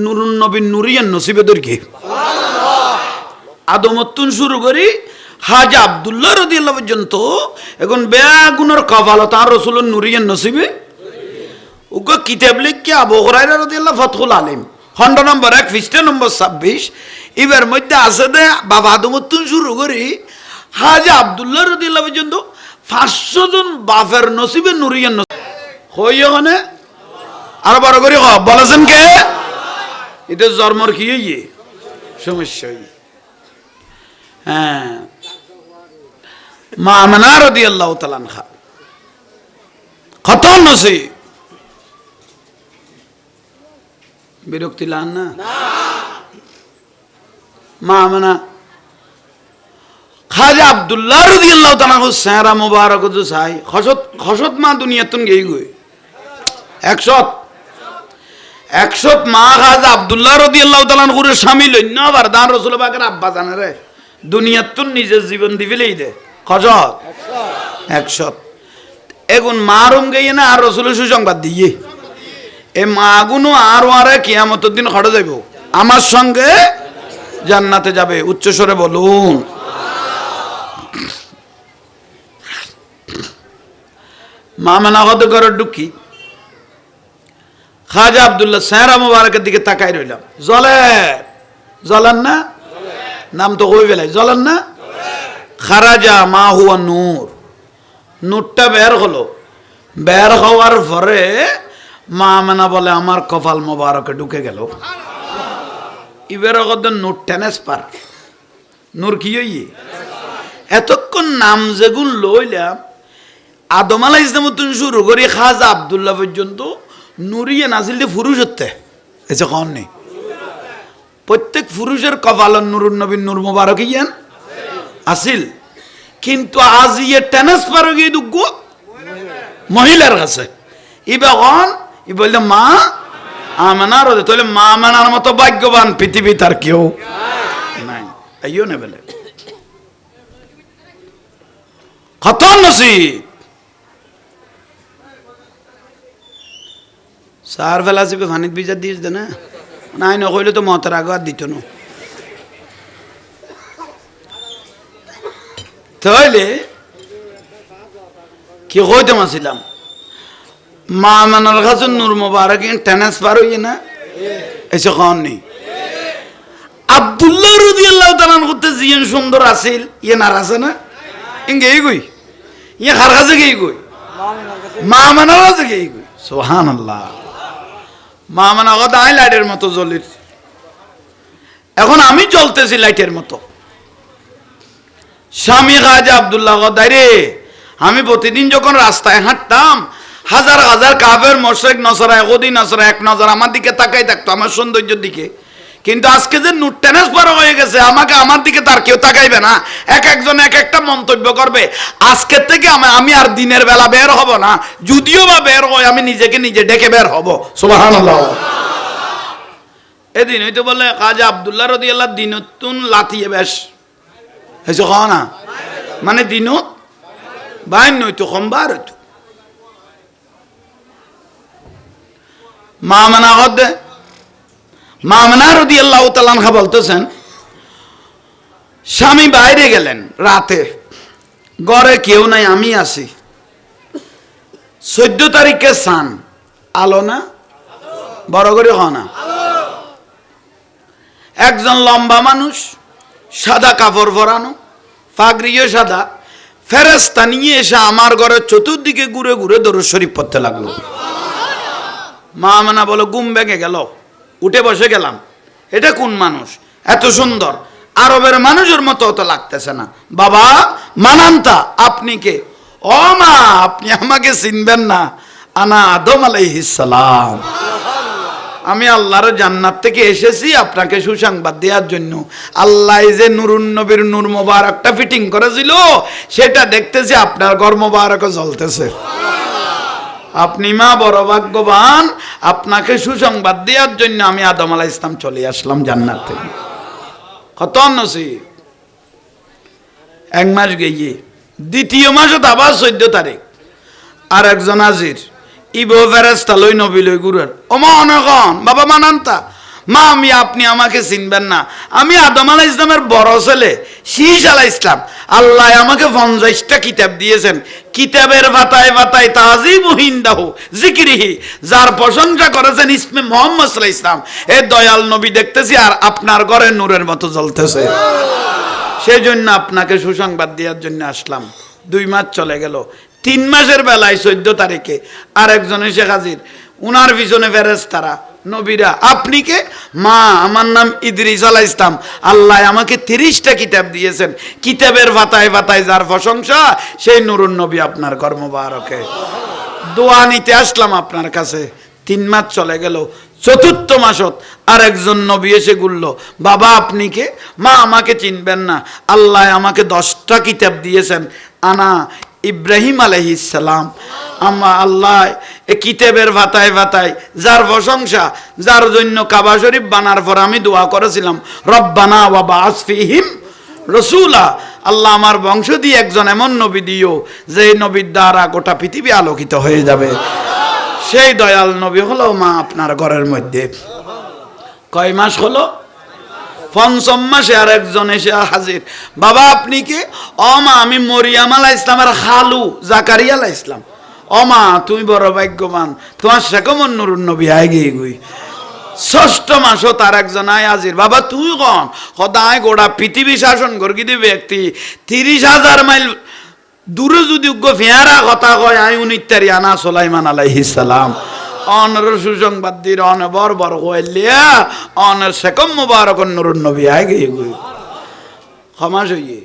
নুরুন নবী নুরিয়ান নসিবেদের কি আদমত্তুন শুরু করি হাজা আব্দুল্লাহ রাদিয়াল্লাহু পর্যন্ত এখন বেয়াগুনের কপালত আর রাসূলুর নুরিয়ান নসিবে উগো কিতাব লিখকে আবু হুরায়রা রাদিয়াল্লাহু ফাতহুল আলিম খণ্ড নম্বর 1 পৃষ্ঠা নম্বর 26 এবার মধ্যে আছে দে বাবা আদমত্তুন শুরু করি হাজা আব্দুল্লাহ রাদিয়াল্লাহু পর্যন্ত 500 জন বাফের নসিবে নুরিয়ান নসিব হই ওখানে আর বড় করে বলেছেন কে এটা জন্মর কি ইয়ে সমস্যা হ্যাঁ মা আমেনা রাদিয়াল্লাহু তাআলা আনহা কত নসিব বিরক্তি লান না মা আমেনা খাজা আব্দুল্লাহ রাদিয়াল্লাহু তাআলা সেহরা মুবারক তো চাই খসত খসত মা দুনিয়াতুন গই গই 100 মা খাজা আব্দুল্লাহ রাদিয়াল্লাহু তাআলা করে শামিল হইন আবার দান রাসূল পাকের আব্বা জানে দুনিয়াতুন নিজের জীবন দিবেলেই দে খসত 100 এখন মারুম গই না আর রাসূলের সুসংবাদ দিয়ে এ মাগুনো আর ওয়ারে কিয়ামতের দিন খড়ে যাইব আমার সঙ্গে জান্নাতে যাবে উচ্চ স্বরে বলুন মামনা হদ করে ঢুকি খাজা আব্দুল্লাহ সেহরা মুবারকের দিকে তাকাই রইলাম জ্বলে জ্বলেন না নাম তো কই বেলাই জ্বলেন না খারাজা মা হুয়া নূর নূরটা বের হলো বের হওয়ার পরে মামনা বলে আমার কপাল মুবারকে ঢুকে গেল ইবের কত নূর ট্রান্সফার নূর কি হইয়ে এতক্ষণ নাম যেগুন লইলাম আদম আলাইহিস সালাম থেকে শুরু করে খাজা আব্দুল্লাহ পর্যন্ত নুরিয়ে নাজিল দিয়ে পুরুষ হতে এসে কন নেই প্রত্যেক পুরুষের কপালন নুরুন নবীন নূর মুবারক ইয়ান আসিল কিন্তু আজ ইয়ে ট্রান্সফার হয়ে গিয়ে দুঃখ মহিলার কাছে ইবেগন ই বললে মা আমেনা রোদে তাহলে মা আমেনার মতো ভাগ্যবান পৃথিবী তার কেউ নাই আইও না বলে কত নসিব সার ফেলাসিবে ফানিত বিজার দিস দে না নাই নকইলে তো মতের আগে আর দিত না তাহলে কি কইতাম আসিলাম মা মানার কাছে নূর মুবারক ট্রান্সফার হইয়ে না এসে খাওয়ান নেই আব্দুল্লাহ রাদিয়াল্লাহু তাআলা করতে জিয়ান সুন্দর আছিল ইয়ে নার আছে না ইঙ্গে গই ইয়ে খার কাছে গই গই মা মানার আছে কি সুবহানাল্লাহ মা মানা কথা আই লাইটের মতো জ্বলির এখন আমি জ্বলতেছি লাইটের মতো স্বামী খাজা আব্দুল্লাহ গদাই রে আমি প্রতিদিন যখন রাস্তায় হাঁটতাম হাজার হাজার কাফের মুশরিক নসরা ইহুদি নসরা এক নজর আমার দিকে তাকাই থাকতো আমার সৌন্দর্যের দিকে কিন্তু আজকে যে নূর ট্রান্সফার হয়ে গেছে আমাকে আমার দিকে তার কেউ তাকাইবে না এক একজন এক একটা মন্তব্য করবে আজকে থেকে আমি আর দিনের বেলা বের হব না যদিও বা বের হয় আমি নিজেকে নিজে ডেকে বের হব সুবহানাল্লাহ এদিন হইতো বলে খাজা আব্দুল্লাহ রাদিয়াল্লাহু দিনতুন লাতিয়ে বেশ হইছে না মানে দিনত বাইন হইতো সোমবার হইতো মামনা হদে মামনা রাদিয়াল্লাহু তাআলা আনহা বলতেছেন স্বামী বাইরে গেলেন রাতে ঘরে কেউ নাই আমি আছি 14 তারিখে সান আলো না বড় করে খানা একজন লম্বা মানুষ সাদা কাপড় পরানো পাগড়িও সাদা ফেরেশতা নিয়ে এসে আমার ঘরের চতুর্দিকে ঘুরে ঘুরে দরুদ শরীফ পড়তে লাগলো মা মানা বলো ঘুম ভেঙে গেল উঠে বসে গেলাম এটা কোন মানুষ এত সুন্দর আরবের মানুষের মতো তো লাগতেছে না বাবা মানান্তা আপনি কে ও মা আপনি আমাকে চিনবেন না আনা আদম আলাইহিস সালাম আমি আল্লাহর জান্নাত থেকে এসেছি আপনাকে সুসংবাদ দেওয়ার জন্য আল্লাহ যে নুরুন নবীর নূর মোবারকটা ফিটিং করেছিল সেটা দেখতেছি আপনার ঘর মোবারক জ্বলতেছে আপনি মা বড় ভাগ্যবান আপনাকে সুসংবাদ দেওয়ার জন্য আমি আদম আলাইহিস সালাম চলে আসলাম জান্নাত থেকে কত নসিব এক মাস গিয়ে দ্বিতীয় মাসে আবার 14 তারিখ আর একজন হাজির ইবো ফেরেশতা লই নবী লই গুরুর ও মা অনগণ বাবা মানান্তা মা আমি আপনি আমাকে চিনবেন না আমি আদম আলাইহিস সালামের বড় ছেলে শীষ আলাইহিস সালাম আল্লাহ আমাকে 50টা কিতাব দিয়েছেন কিতাবের পাতায় পাতায় তাজিমু হিন্দাহু জিকিরিহি যার প্রশংসা করেছেন ইসমে মুহাম্মদ সাল্লাল্লাহু আলাইহি সাল্লাম এই দয়াল নবী দেখতেছি আর আপনার ঘরে নূরের মতো জ্বলতেছে সেজন্য আপনাকে সুসংবাদ দেওয়ার জন্য আসলাম 2 মাস চলে গেল 3 মাসের বেলায় 14 তারিখে আর একজন এসে হাজির উনার পিছনে ফেরেশতারা নবীরা আপনি কে মা আমার নাম ইদ্রিস আলাইহিস সালাম আল্লাহ আমাকে 30টা কিতাব দিয়েছেন কিতাবের পাতায় পাতায় যার প্রশংসা সেই নূরুন নবী আপনার ঘর মোবারকে দোয়া নিতে আসলাম আপনার কাছে 3 মাস চলে গেল 4th মাসত আর একজন নবী এসে গুলল বাবা আপনি কে মা আমাকে চিনবেন না আল্লাহ আমাকে 10টা কিতাব দিয়েছেন আনা ইব্রাহিম আলাইহিস সালাম আম্মা আল্লাহ এই কিতাবের পাতায় পাতায় যার প্রশংসা যার জন্য কাবা শরীফ বানার পর আমি দোয়া করেছিলাম রব্বানা ওয়া বা'আস ফীহিম রাসূলা আল্লাহ আমার বংশ দিয়ে একজন এমন নবী দিও যে নবীর দ্বারা গোটা পৃথিবী আলোকিত হয়ে যাবে সেই দয়াল নবী হলো মা আপনার ঘরের মধ্যে কয় মাস হলো 5ম মাসে আর একজন এসে হাজির বাবা আপনি কে ও মা আমি মরিয়ম আলাইহিস সালামের খালু জাকারিয়া আলাইহিস সালাম ও মা তুমি বড় ভাগ্যবান তোমার সেকমন নুরুন নবী আই গই 6ষ্ঠ মাসও তার একজন আয় হাজির বাবা তুই কোন খোদায় গোটা পৃথিবী শাসন করগি দি ব্যক্তি 30,000 মাইল দূরে যদি উগ্র ফেয়ারা কথা কয় আই উনিত্তারি আনা সুলাইমান আলাইহিস সালাম অনর সুসংবাদ দির অন বড় বড় হইলিয়া অনর সেকম মুবারক নুরুন নবী আই গই ক্ষমাস হইয়ে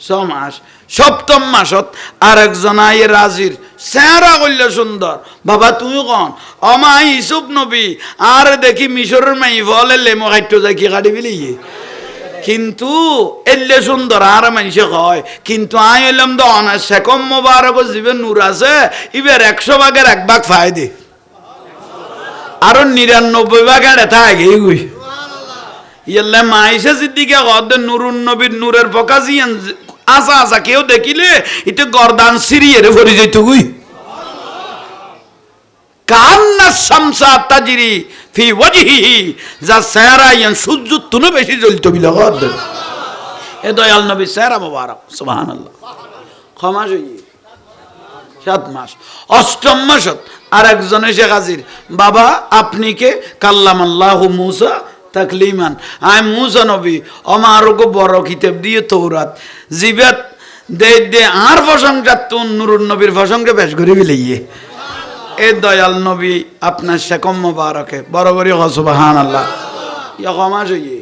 6 মাস 7ম মাসত আর একজন আয় রাজির চেহারা কইল সুন্দর বাবা তুই কোন অমা ইসুফ নবী আর দেখি মিশরের মাই বলে লেমো খাইতো যাই কি কাটি বিলিয়ে কিন্তু এলে সুন্দর আর মানুষে কয় কিন্তু আই হইলাম তো অনার সেকম মুবারক জীবন নূর আছে ইবের 100 ভাগের 1 ভাগ ফায়দে আর 99 ভাগের এটা আগে গই ইয়াল্লা মাইশা সিদ্দিকা গদ নুরুন নবীর নূরের পকাজিয়ান আসা আসা কেউ দেখিলে এটা গর্দান সিরিয়ে ভরে যেত গুই কান্না শামসা তাজরি ফি ওয়াজহিহি যা চেহারা ইয়ান সূর্য তুনো বেশি জ্বলতো বিলা গদ এ দয়াল নবী চেহারা মোবারক সুবহানাল্লাহ ক্ষমাস হইয়ে 7 মাস 8ম মাসত আর একজন এসে হাজির বাবা আপনি কে কাল্লামাল্লাহু মূসা তাকলিমান আই মুসা নবী আমার গো বড় কিতাব দিয়ে তৌরাত জিবাত দে দে আর প্রশংসা তো নুরুন নবীর প্রসঙ্গে বেশ করে বিলিয়ে এ দয়াল নবী আপনার শেকম মোবারকে বড় করে সুবহানাল্লাহ ইয়া কমাস হইয়ে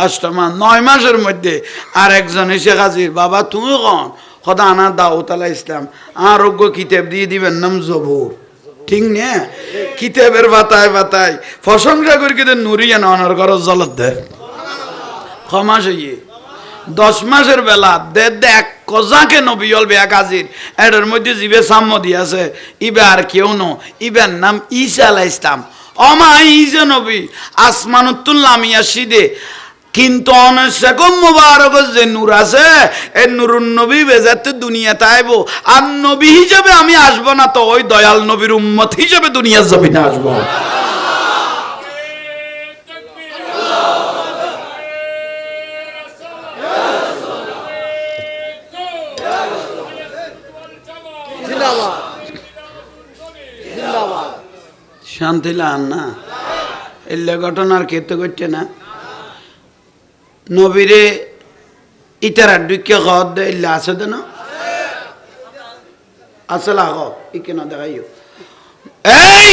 8 মাস 9 মাসের মধ্যে আর একজন এসে হাজির বাবা তুমি কোন খোদা আনা দাউদ আলাইহিস সালাম আরোগ্য কিতাব দিয়ে দিবেন নাম জবুর ঠিক না কিতাবের পাতায় পাতায় প্রশংসা করে কিন্তু নুরিয়া নর ঘর জলত দে কমাস হইয়ে 10 মাসের বেলা দে দেখ কজাকে নবী হল বেয়া কাজির এটার মধ্যে জিবে সাম্য দিয়েছে ইবে আর কেউ ন ইবের নাম ঈসা আলাইহিস সালাম অমা ঈসা নবী আসমানুতুল লামিয়া সিদে কিন্তু অনেক সেকম মুবারক যে নূর আছে এই নুরুন নবী বেজাতে দুনিয়াতে আইব আর নবী হিসেবে আমি আসবো না তো ওই দয়াল নবীর উম্মত হিসেবে দুনিয়ার জমিনে আসবো শান্তি লান না এলে ঘটনার ক্ষেত্রে করছে না নবীরে ইতারা দুঃখে ঘর দে এলে আছে তো না আসলে আগ ইকেন দেখাইও এই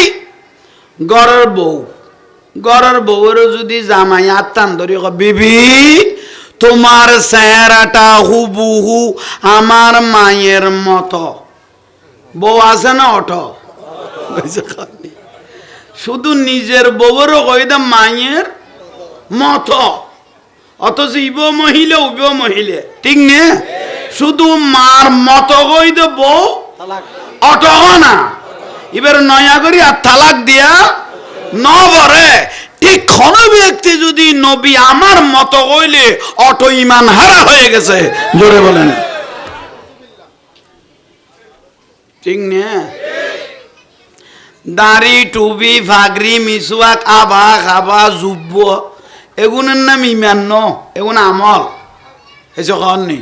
গড়ের বউয়েরও যদি জামাই আত্মান ধরি বিবি তোমার চেহারাটা হুবহু আমার মায়ের মতো বউ আছে না অটো শুধু নিজের বউরও কই দে মায়ের মতো অথচ ইব মহিলা উব মহিলা ঠিক না শুধু মার মতো কই দে বউ অটো না এবার নয়া করি আর তালাক দিয়া নবরে ঠিক কোন ব্যক্তি যদি নবী আমার মতো কইলে অটো ইমান হারা হয়ে গেছে জোরে বলেন ঠিক না দাড়ি টুপি ফাগরি মিসওয়াক আবা খাবা জুব্ব এগুনের নাম ইমান ন এগুন আমল এসে কননি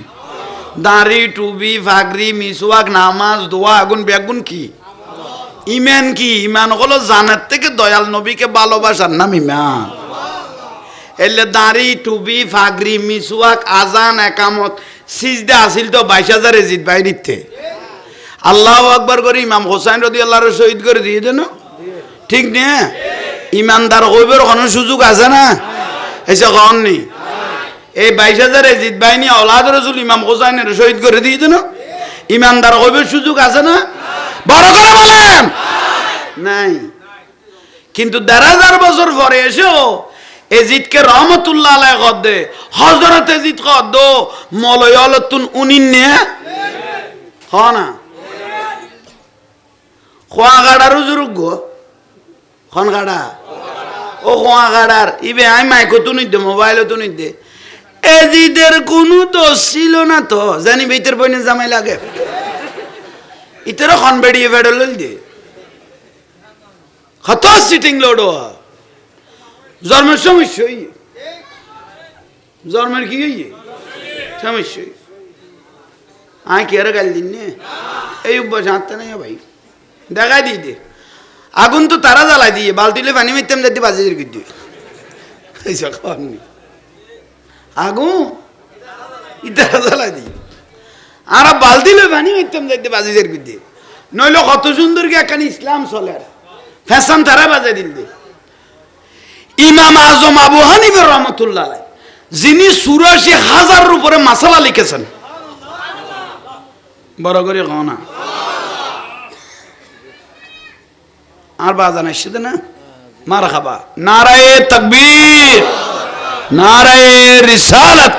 দাড়ি টুপি ফাগরি মিসওয়াক নামাজ দোয়া এগুন বেগুন কি ইমান কি ইমান হলো জানার থেকে দয়াল নবীকে ভালোবাসার নাম ইমান এলে দাড়ি টুপি ফাগরি মিসওয়াক আজান একামত সিজদা আসিল তো 22,000 এজিদ বাইরিতে আল্লাহু আকবার করে ইমাম হোসেন রাদিয়াল্লাহু আনহু শহীদ করে দিয়ে দেন ঠিক না ইমানদার হইবার কোনো সুযোগ আছে না এসে কননি এই 22,000 এজিদ বাহিনী আওলাদ রাসূল ইমাম হোসেনের শহীদ করে দিয়ে দেন ইমানদার হইবার সুযোগ আছে না বড় করে বলেন নাই কিন্তু 1,500 বছর পরে এসো এজিদকে রহমতুল্লাহ আলাইহি কদে হযরত এজিদ কদ মলয়ালতুন উনিন নে হনা খোয়া গাড়ারও জুরুগ খন গাড়া ও খোয়া গাড়ার ইবে আই মাইকো তো নিতে মোবাইলও তো নিতে এজিদের কোনো দোষ ছিল না তো জানি ভিতর বইনে জামাই লাগে ইতরে খন বেড়িয়ে ফেডল দে কত সিটিং লোড জন্মের সমস্যা জন্মের কি সমস্যা আয় কি আর গাল দিন নে এই অভ্যাস হাঁটতে নাই ভাই দেখাই দিয়ে দে আগুন তো তারা জ্বালাই দিয়ে বালতিলে পানি মিথ্যাম যাতে বাজে কিন্তু আগুন তারা জ্বালাই দিয়ে আর বালতিলে পানি মিথ্যাম যাতে বাজে কিন্তু নইলে কত সুন্দর কি একখানি ইসলাম চলে আর ফ্যাশন তারা বাজে দিল দে ইমাম আজম আবু হানিফা রহমতুল্লাহ যিনি 84,000 উপরে মাসালা লিখেছেন বড় করে কনা আর বাজান আসছে না মারহাবা নারায়ে তাকবীর নারায়ে রিসালাত